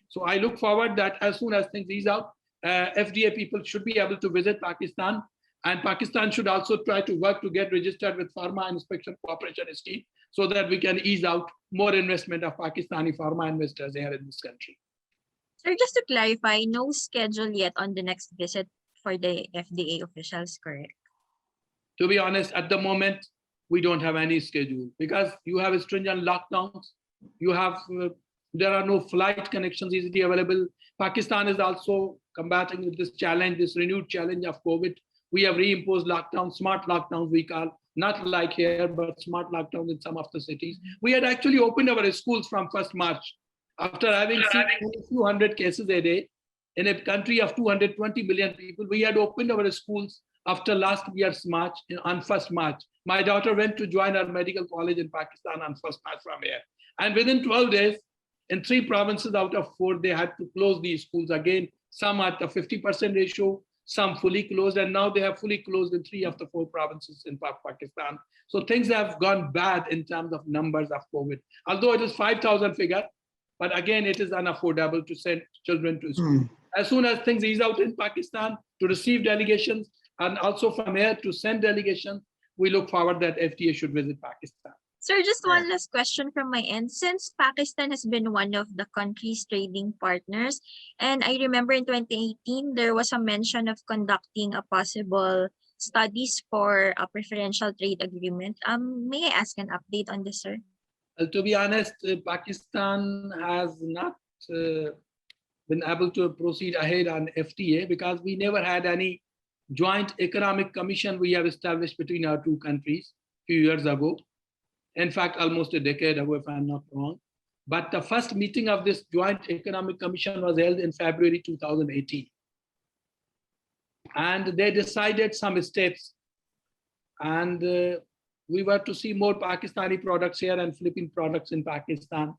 So I look forward that as soon as things ease out, FDA people should be able to visit Pakistan, and Pakistan should also try to work to get registered with Pharma Inspection Cooperation Scheme so that we can ease out more investment of Pakistani pharma investors here in this country. Sir, just to clarify, no schedule yet on the next visit for the FDA officials, correct? To be honest, at the moment, we don't have any schedule because you have stringent lockdowns. You have, there are no flight connections easily available. Pakistan is also combating with this challenge, this renewed challenge of COVID. We have reimposed lockdowns, smart lockdowns we call, not like here, but smart lockdowns in some of the cities. We had actually opened our schools from 1st March after having seen a few hundred cases a day in a country of 220 million people. We had opened our schools after last year's March, on 1st March. My daughter went to join our medical college in Pakistan on 1st March from here. And within 12 days, in 3 provinces out of 4, they had to close these schools again, some at the 50% ratio, some fully closed, and now they have fully closed in 3 of the 4 provinces in Pakistan. So things have gone bad in terms of numbers of COVID. Although it is 5,000 figure, but again, it is unaffordable to send children to school. As soon as things ease out in Pakistan to receive delegations, and also from here to send delegations, we look forward that FDA should visit Pakistan. Sir, just one last question from my end. Since Pakistan has been one of the country's trading partners, and I remember in 2018, there was a mention of conducting a possible studies for a preferential trade agreement. May I ask an update on this, sir? To be honest, Pakistan has not been able to proceed ahead on FTA because we never had any joint economic commission we have established between our 2 countries a few years ago. In fact, almost a decade ago, if I'm not wrong. But the first meeting of this joint economic commission was held in February 2018. And they decided some steps. And we were to see more Pakistani products here and Philippine products in Pakistan.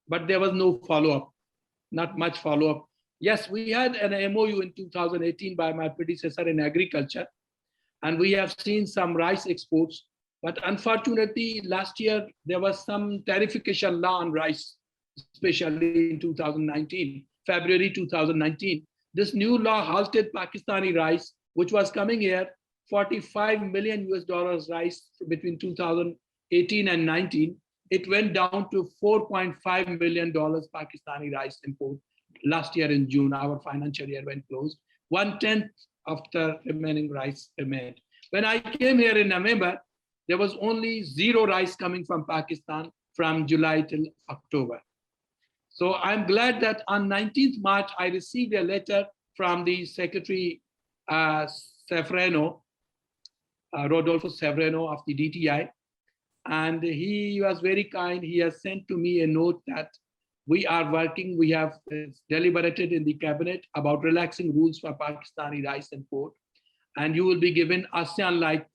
But there was no follow-up, not much follow-up. Yes, we had an MOU in 2018 by my predecessor in agriculture. And we have seen some rice exports. But unfortunately, last year, there was some tarification law on rice, especially in 2019, February 2019. This new law halted Pakistani rice, which was coming here, $45 million rice between 2018 and 19. It went down to $4.5 million Pakistani rice import last year in June, our financial year when closed. 1/10 of the remaining rice remained. When I came here in November, there was only 0 rice coming from Pakistan from July till October. So I'm glad that on 19th March, I received a letter from the Secretary Severino, Rodolfo Severino of the DTI. And he was very kind. He has sent to me a note that we are working, we have deliberated in the cabinet about relaxing rules for Pakistani rice import. And you will be given ASEAN-like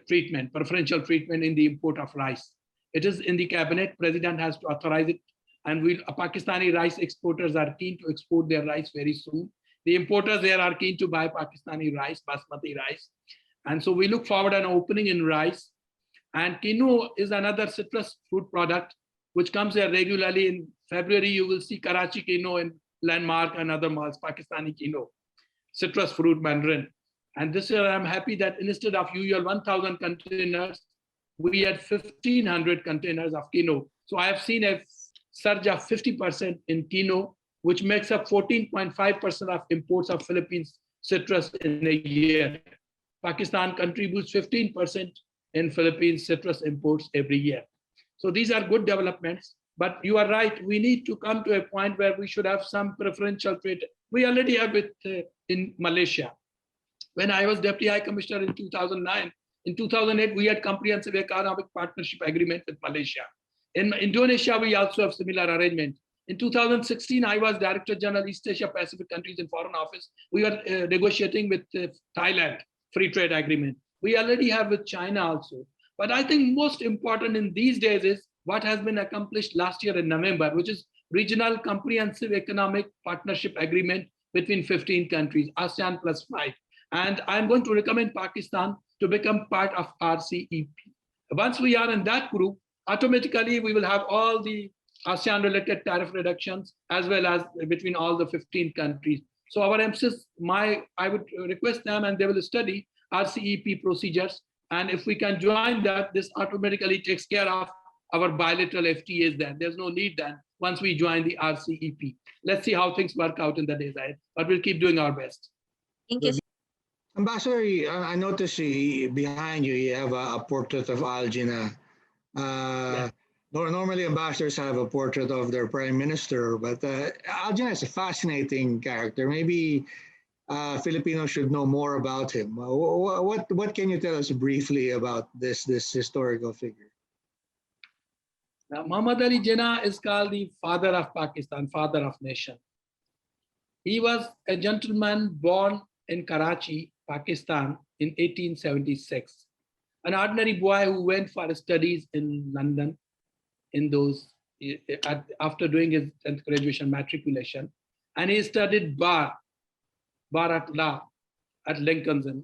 treatment, preferential treatment in the import of rice. It is in the cabinet, President has to authorize it. And Pakistani rice exporters are keen to export their rice very soon. The importers there are keen to buy Pakistani rice, basmati rice. And so we look forward to an opening in rice. And quinoa is another citrus fruit product which comes here regularly. In February, you will see Karachi quinoa in Landmark and other malls, Pakistani quinoa, citrus fruit mandarin. And this year, I'm happy that instead of usual 1,000 containers, we had 1,500 containers of quinoa. So I have seen a surge of 50% in quinoa, which makes up 14.5% of imports of Philippines citrus in a year. Pakistan contributes 15% in Philippines citrus imports every year. So these are good developments, but you are right. We need to come to a point where we should have some preferential trade. We already have it in Malaysia. When I was Deputy High Commissioner in 2009, in 2008, we had comprehensive economic partnership agreement with Malaysia. In Indonesia, we also have similar arrangement. In 2016, I was Director General East Asia Pacific Countries in Foreign Office. We were negotiating with Thailand, free trade agreement. We already have with China also. But I think most important in these days is what has been accomplished last year in November, which is Regional Comprehensive Economic Partnership Agreement between 15 countries, ASEAN plus 5. And I'm going to recommend Pakistan to become part of RCEP. Once we are in that group, automatically we will have all the ASEAN-related tariff reductions as well as between all the 15 countries. So our emphasis, I would request them and they will study RCEP procedures. And if we can join that, this automatically takes care of our bilateral FTAs then. There's no need then once we join the RCEP. Let's see how things work out in the days ahead, but we'll keep doing our best. Thank you. Ambassador, I noticed behind you, you have a portrait of Al Jinnah. Yeah. Normally, ambassadors have a portrait of their prime minister, but Al Jinnah is a fascinating character. Maybe Filipinos should know more about him. What can you tell us briefly about this historical figure? Now, Muhammad Ali Jinnah is called the father of Pakistan, father of nation. He was a gentleman born in Karachi, Pakistan in 1876. An ordinary boy who went for studies in London after doing his 10th graduation matriculation. And he studied bar at law at Lincoln's Inn.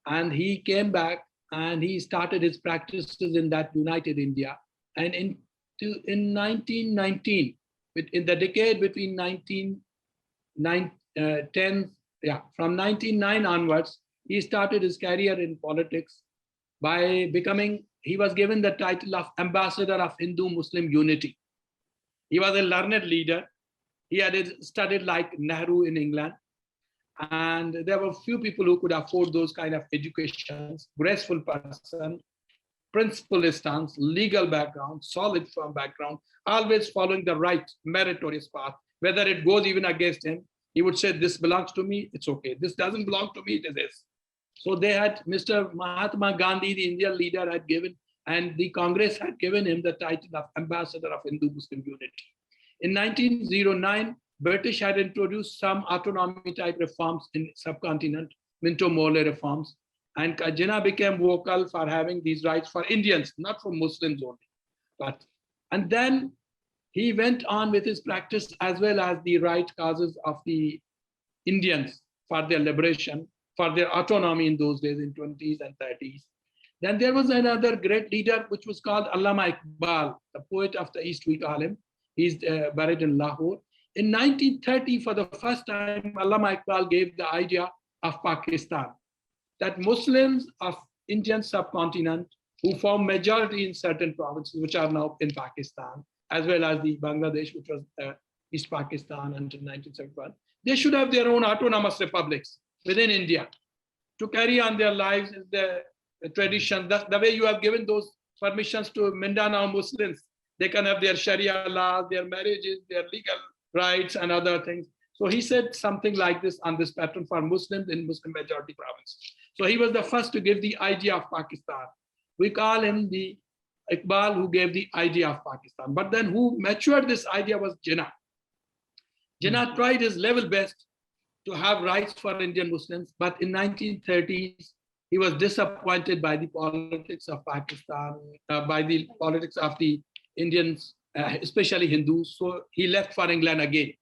And he came back and he started his practices in that United India. And in 1919, in the decade between from 1909 onwards, he started his career in politics by he was given the title of Ambassador of Hindu-Muslim Unity. He was a learned leader. He had studied like Nehru in England. And there were few people who could afford those kind of educations. Graceful person, principled stance, legal background, solid firm background, always following the right meritorious path. Whether it goes even against him, he would say, this belongs to me, it's okay. This doesn't belong to me, it is his. So they had Mr. Mahatma Gandhi, the Indian leader, had given, and the Congress had given him the title of Ambassador of Hindu-Muslim Unity. In 1909, British had introduced some autonomy type reforms in subcontinent, Minto-Morley reforms, and Jinnah became vocal for having these rights for Indians, not for Muslims only. And then he went on with his practice as well as the right causes of the Indians for their liberation, for their autonomy in those days in 20s and 30s. Then there was another great leader which was called Allama Iqbal, the poet of the East, we call him. He's buried in Lahore. In 1930, for the first time, Allama Iqbal gave the idea of Pakistan, that Muslims of Indian subcontinent who form majority in certain provinces, which are now in Pakistan, as well as the Bangladesh, which was East Pakistan until 1971. They should have their own autonomous republics within India to carry on their lives, the tradition. That's the way you have given those permissions to Mindanao Muslims. They can have their Sharia laws, their marriages, their legal rights, and other things. So he said something like this on this pattern for Muslims in Muslim majority provinces. So he was the first to give the idea of Pakistan. We call him the Iqbal, who gave the idea of Pakistan. But then who matured this idea was Jinnah. Jinnah tried his level best to have rights for Indian Muslims, but in 1930s, he was disappointed by the politics of Pakistan, by the politics of the Indians, especially Hindus. So he left for England again.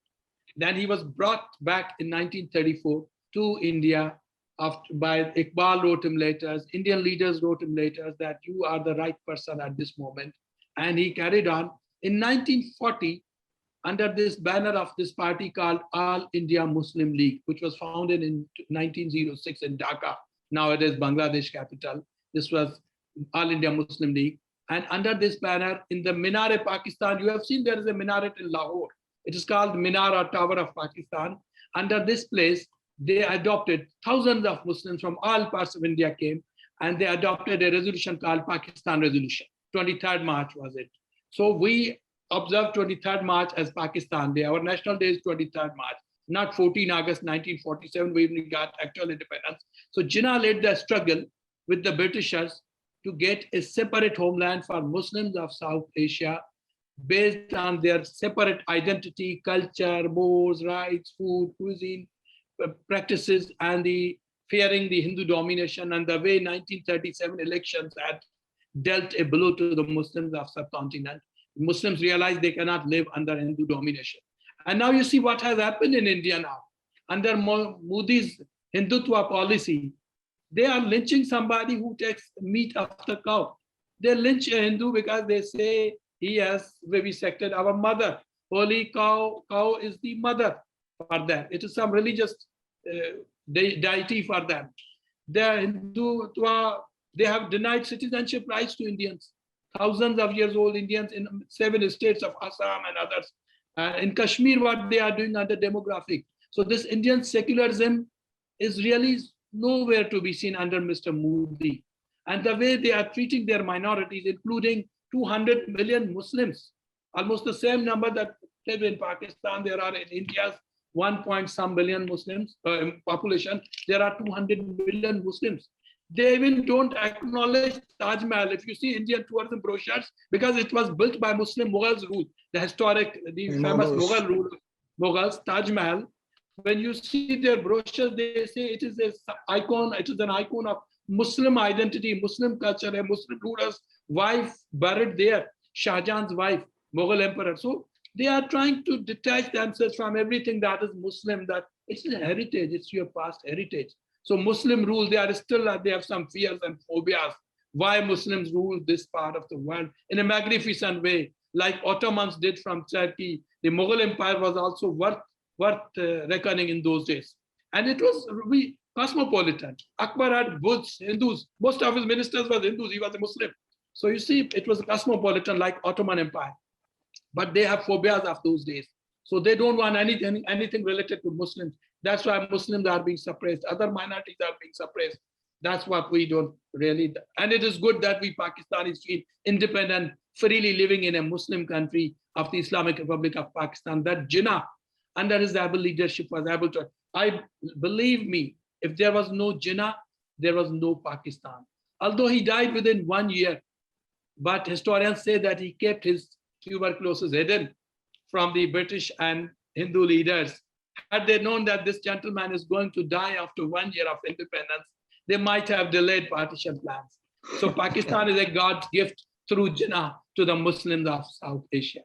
Then he was brought back in 1934 to India. By Iqbal wrote him letters, Indian leaders wrote him letters that you are the right person at this moment. And he carried on. In 1940, under this banner of this party called All India Muslim League, which was founded in 1906 in Dhaka, nowadays Bangladesh capital. This was All India Muslim League. And under this banner, in the Minar-e Pakistan, you have seen there is a minaret in Lahore. It is called Minar or Tower of Pakistan. Under this place, they adopted thousands of Muslims from all parts of India came, and they adopted a resolution called Pakistan Resolution. 23rd March was it. So we observe 23rd March as Pakistan Day. Our national day is 23rd March, not 14 August 1947, when we got actual independence. So Jinnah led the struggle with the Britishers to get a separate homeland for Muslims of South Asia based on their separate identity, culture, mores, rights, food, cuisine, practices, and the fearing the Hindu domination, and the way 1937 elections had dealt a blow to the Muslims of subcontinent. Muslims realized they cannot live under Hindu domination. And now you see what has happened in India now. Under Modi's Hindutva policy, they are lynching somebody who takes meat of the cow. They lynch a Hindu because they say he has vivisected our mother. Holy cow is the mother for them. It is some religious deity for them. They have denied citizenship rights to Indians. Thousands of years old Indians in 7 states of Assam and others. In Kashmir, what they are doing under demographic. So this Indian secularism is really nowhere to be seen under Mr. Modi. And the way they are treating their minorities, including 200 million Muslims, almost the same number that live in Pakistan, there are in India's 1 billion Muslims population, there are 200 million Muslims. They even don't acknowledge Taj Mahal. If you see Indian tourism brochures, because it was built by Muslim Mughals rule, the historic, the famous Mughal rule, Mughals, Taj Mahal. When you see their brochures, they say it is an icon of Muslim identity, Muslim culture, a Muslim ruler's wife buried there, Shah Jahan's wife, Mughal emperor. So they are trying to detach themselves from everything that is Muslim, that it's a heritage, it's your past heritage. So Muslim rule, they have some fears and phobias. Why Muslims rule this part of the world in a magnificent way, like Ottomans did from Turkey. The Mughal Empire was also worth reckoning in those days. And it was really cosmopolitan. Akbar had Buddhists, Hindus. Most of his ministers were Hindus. He was a Muslim. So you see, it was cosmopolitan like Ottoman Empire. But they have phobias of those days. So they don't want anything related to Muslims. That's why Muslims are being suppressed. Other minorities are being suppressed. That's what we don't really. And it is good that we Pakistanis feel independent, freely living in a Muslim country of the Islamic Republic of Pakistan. That Jinnah, under his able leadership, was able to. Believe me, if there was no Jinnah, there was no Pakistan. Although he died within 1 year, but historians say that he kept his tuberculosis hidden from the British and Hindu leaders. Had they known that this gentleman is going to die after 1 year of independence, they might have delayed partition plans. So Pakistan is a God's gift through Jinnah to the Muslims of South Asia.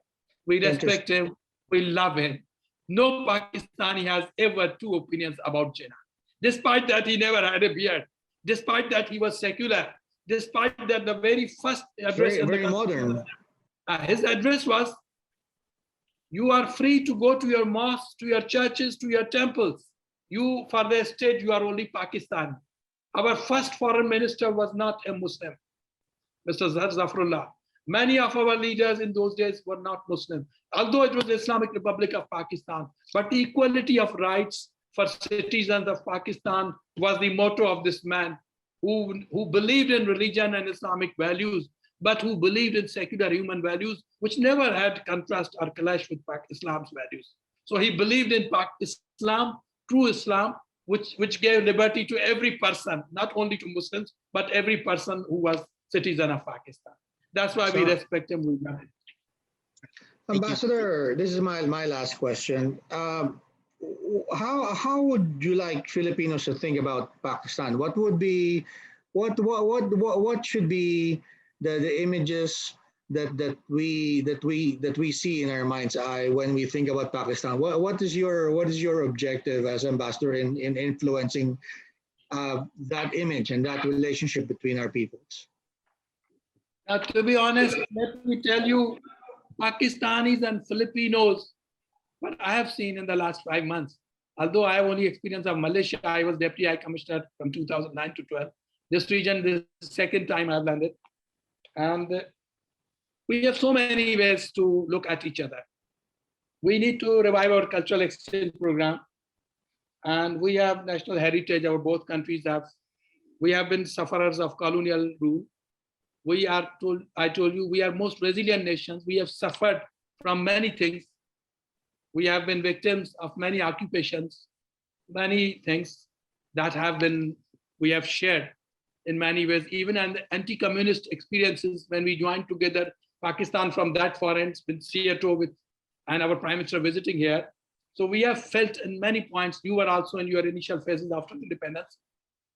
We respect him, we love him. No Pakistani has ever two opinions about Jinnah. Despite that, he never had a beard. Despite that, he was secular. Despite that, the very first address very modern. His address was, you are free to go to your mosques, to your churches, to your temples. You, for the state, you are only Pakistan. Our first foreign minister was not a Muslim, Mr. Zafrullah. Many of our leaders in those days were not Muslim, although it was the Islamic Republic of Pakistan. But the equality of rights for citizens of Pakistan was the motto of this man who believed in religion and Islamic values, but who believed in secular human values, which never had contrast or clash with Islam's values. So he believed in Islam, true Islam, which gave liberty to every person, not only to Muslims, but every person who was citizen of Pakistan. That's why we respect him. We love him. Ambassador, this is my last question. How would you like Filipinos to think about Pakistan? What would be what should be the images that we see in our mind's eye when we think about Pakistan? What is your objective as ambassador in influencing that image and that relationship between our peoples? To be honest, let me tell you, Pakistanis and Filipinos, what I have seen in the last 5 months, although I have only experience of Malaysia, I was Deputy High Commissioner from 2009 to 12. This region, this second time I've landed. And we have so many ways to look at each other. We need to revive our cultural exchange program. And we have national heritage. Our both countries we have been sufferers of colonial rule. I told you, we are most resilient nations. We have suffered from many things. We have been victims of many occupations, many things that we have shared in many ways, even in the anti-communist experiences when we joined together Pakistan from that foreign with Seattle and our Prime Minister visiting here. So we have felt in many points, you were also in your initial phases after independence.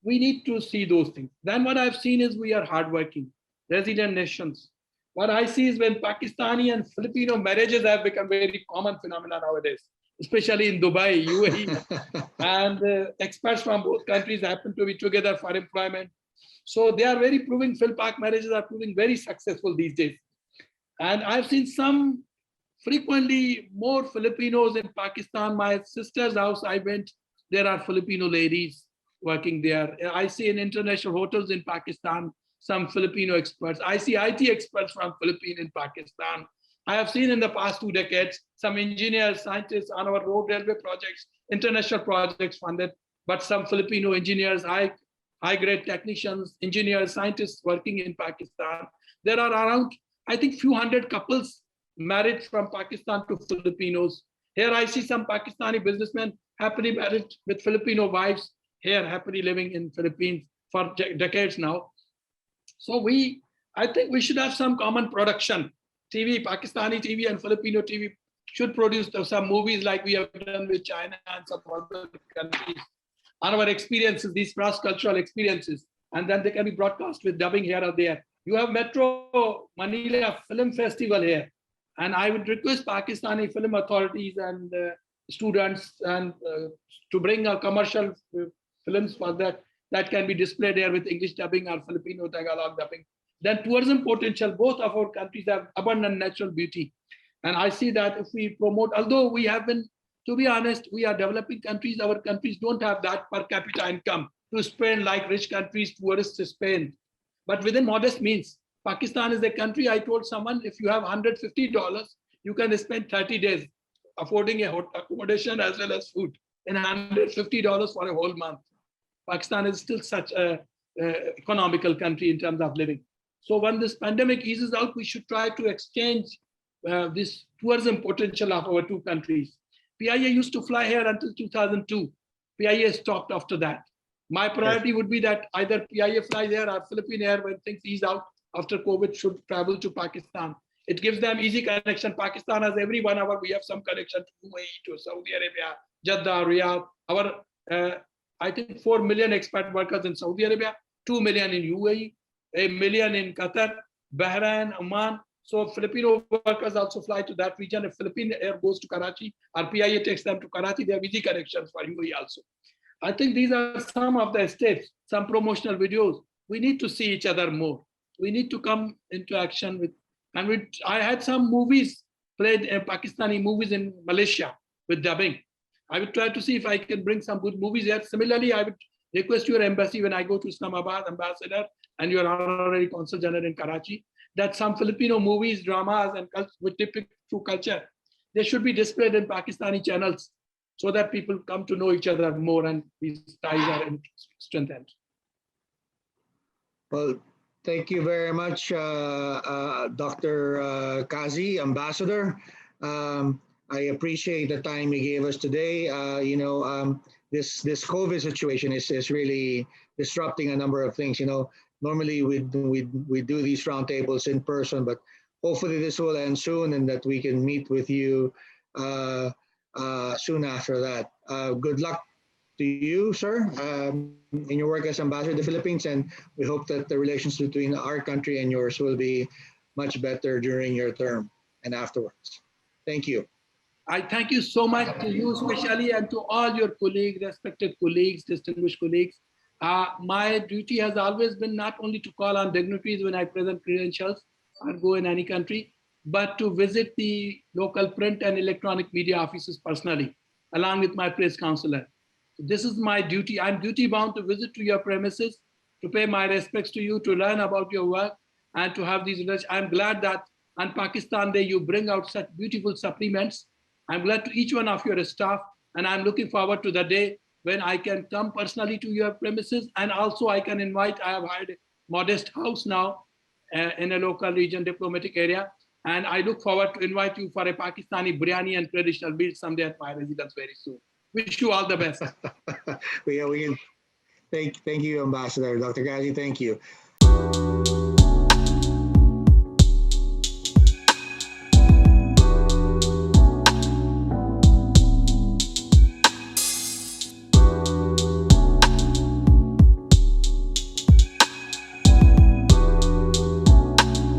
We need to see those things. Then what I've seen is we are hardworking, resilient nations. What I see is when Pakistani and Filipino marriages have become very common phenomenon nowadays, especially in Dubai, UAE, and experts from both countries happen to be together for employment. So they are Phil-Pak marriages are proving very successful these days. And I've seen frequently more Filipinos in Pakistan. My sister's house, I went, there are Filipino ladies working there. I see in international hotels in Pakistan, some Filipino experts. I see IT experts from Philippines in Pakistan. I have seen in the past 2 decades, some engineers, scientists on our road railway projects, international projects funded, but some Filipino engineers, high-grade technicians, engineers, scientists working in Pakistan. There are around, I think, few hundred couples married from Pakistan to Filipinos. Here I see some Pakistani businessmen happily married with Filipino wives, here happily living in Philippines for decades now. So I think we should have some common production. TV, Pakistani TV and Filipino TV should produce some movies like we have done with China and some other countries on our experiences, these cross-cultural experiences, and then they can be broadcast with dubbing here or there. You have Metro Manila Film Festival here, and I would request Pakistani film authorities and students and to bring commercial films for that can be displayed here with English dubbing or Filipino Tagalog dubbing. Then tourism potential, both of our countries have abundant natural beauty. And I see that if we promote, although we have been, to be honest, we are developing countries, our countries don't have that per capita income to spend like rich countries, tourists spend. But within modest means, Pakistan is a country, I told someone, if you have $150, you can spend 30 days affording a accommodation as well as food, and $150 for a whole month. Pakistan is still such a economical country in terms of living. So when this pandemic eases out, we should try to exchange this tourism potential of our two countries. PIA used to fly here until 2002. PIA stopped after that. My priority would be that either PIA flies here or Philippine Air, when things ease out after COVID, should travel to Pakistan. It gives them easy connection. Pakistan has every 1 hour, we have some connection to UAE, to Saudi Arabia, Jeddah, Riyadh. Our, I think 4 million expat workers in Saudi Arabia, 2 million in UAE, 1 million in Qatar, Bahrain, Oman. So Filipino workers also fly to that region. If Philippine Air goes to Karachi, or PIA takes them to Karachi, they have easy connections for UAE also. I think these are some of the steps, some promotional videos. We need to see each other more. We need to come into action with, and I had some movies played, Pakistani movies in Malaysia with dubbing. I would try to see if I can bring some good movies here. Similarly, I would request your embassy when I go to Islamabad, ambassador, and your honorary consul general in Karachi, that some Filipino movies, dramas, and with depict true culture, they should be displayed in Pakistani channels so that people come to know each other more and these ties are strengthened. Well, thank you very much, Dr. Kazi, Ambassador. I appreciate the time you gave us today. This COVID situation is really disrupting a number of things. Normally we do these roundtables in person, but hopefully this will end soon and that we can meet with you soon after that. Good luck to you, sir, in your work as ambassador to the Philippines, and we hope that the relations between our country and yours will be much better during your term and afterwards. Thank you. I thank you so much to you especially and to all your colleagues, respected colleagues, distinguished colleagues. My duty has always been not only to call on dignitaries when I present credentials or go in any country, but to visit the local print and electronic media offices personally, along with my press counselor. This is my duty. I'm duty bound to visit to your premises, to pay my respects to you, to learn about your work, and to have these relations. I'm glad that on Pakistan Day, you bring out such beautiful supplements. I'm glad to each one of your staff, and I'm looking forward to the day when I can come personally to your premises, and also I can invite, I have hired a modest house now in a local region diplomatic area, and I look forward to invite you for a Pakistani biryani and traditional meal someday at my residence very soon. Wish you all the best. Thank you, Ambassador. Dr. Kazi, thank you.